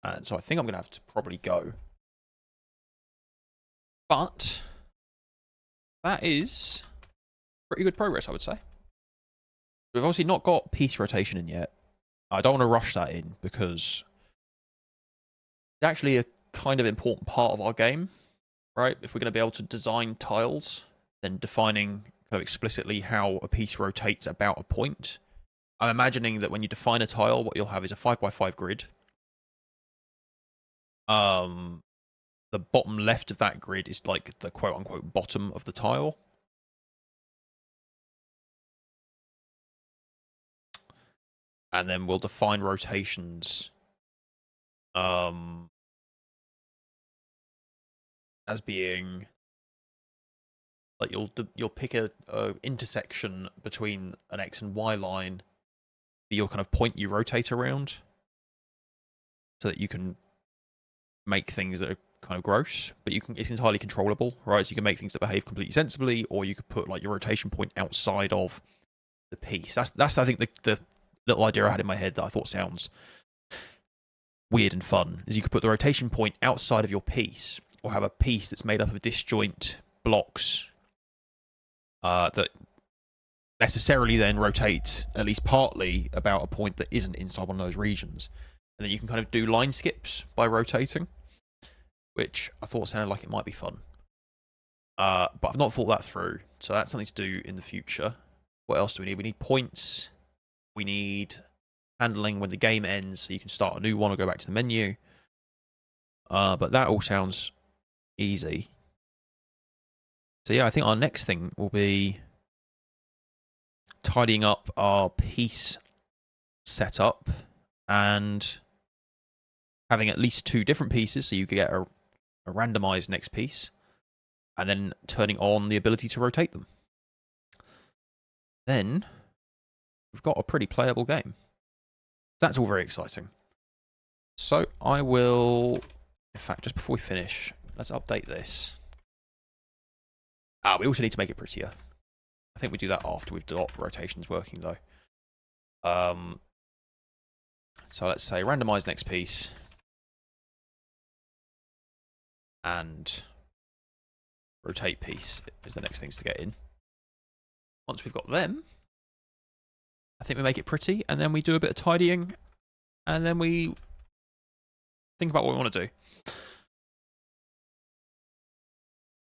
And so I think I'm going to have to probably go. But that is pretty good progress, I would say. We've obviously not got piece rotation in yet. I don't want to rush that in because actually a kind of important part of our game, right? If we're going to be able to design tiles, then defining kind of explicitly how a piece rotates about a point. I'm imagining that when you define a tile, what you'll have is a 5x5 grid. The bottom left of that grid is like the quote-unquote bottom of the tile. And then we'll define rotations as being like you'll pick a intersection between an X and Y line, your kind of point you rotate around, so that you can make things that are kind of gross, but it's entirely controllable, right? So you can make things that behave completely sensibly, or you could put like your rotation point outside of the piece. That's I think the little idea I had in my head that I thought sounds weird and fun, is you could put the rotation point outside of your piece, or have a piece that's made up of disjoint blocks that necessarily then rotate at least partly about a point that isn't inside one of those regions. And then you can kind of do line skips by rotating, which I thought sounded like it might be fun. But I've not thought that through, so that's something to do in the future. What else do we need? We need points. We need handling when the game ends, so you can start a new one or go back to the menu. But that all sounds easy. So yeah, I think our next thing will be tidying up our piece setup and having at least 2 different pieces, so you could get a randomized next piece, and then turning on the ability to rotate them. Then we've got a pretty playable game. That's all very exciting. So I will, in fact, just before we finish, let's update this. We also need to make it prettier. I think we do that after we've got rotations working, though. So let's say randomize next piece. And rotate piece is the next things to get in. Once we've got them, I think we make it pretty, and then we do a bit of tidying, and then we think about what we want to do.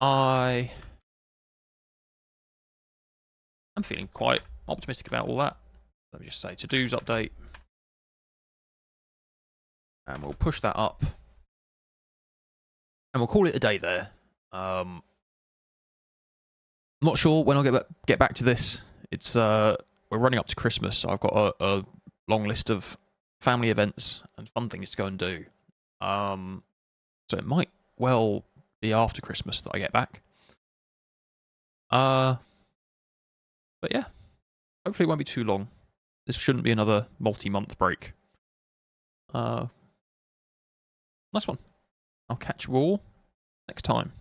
I'm feeling quite optimistic about all that. Let me just say to-dos update. And we'll push that up. And we'll call it a day there. I'm not sure when I'll get back to this. It's we're running up to Christmas, so I've got a long list of family events and fun things to go and do. So it might well be after Christmas that I get back. But yeah, hopefully it won't be too long. This shouldn't be another multi-month break. Nice one. I'll catch you all next time.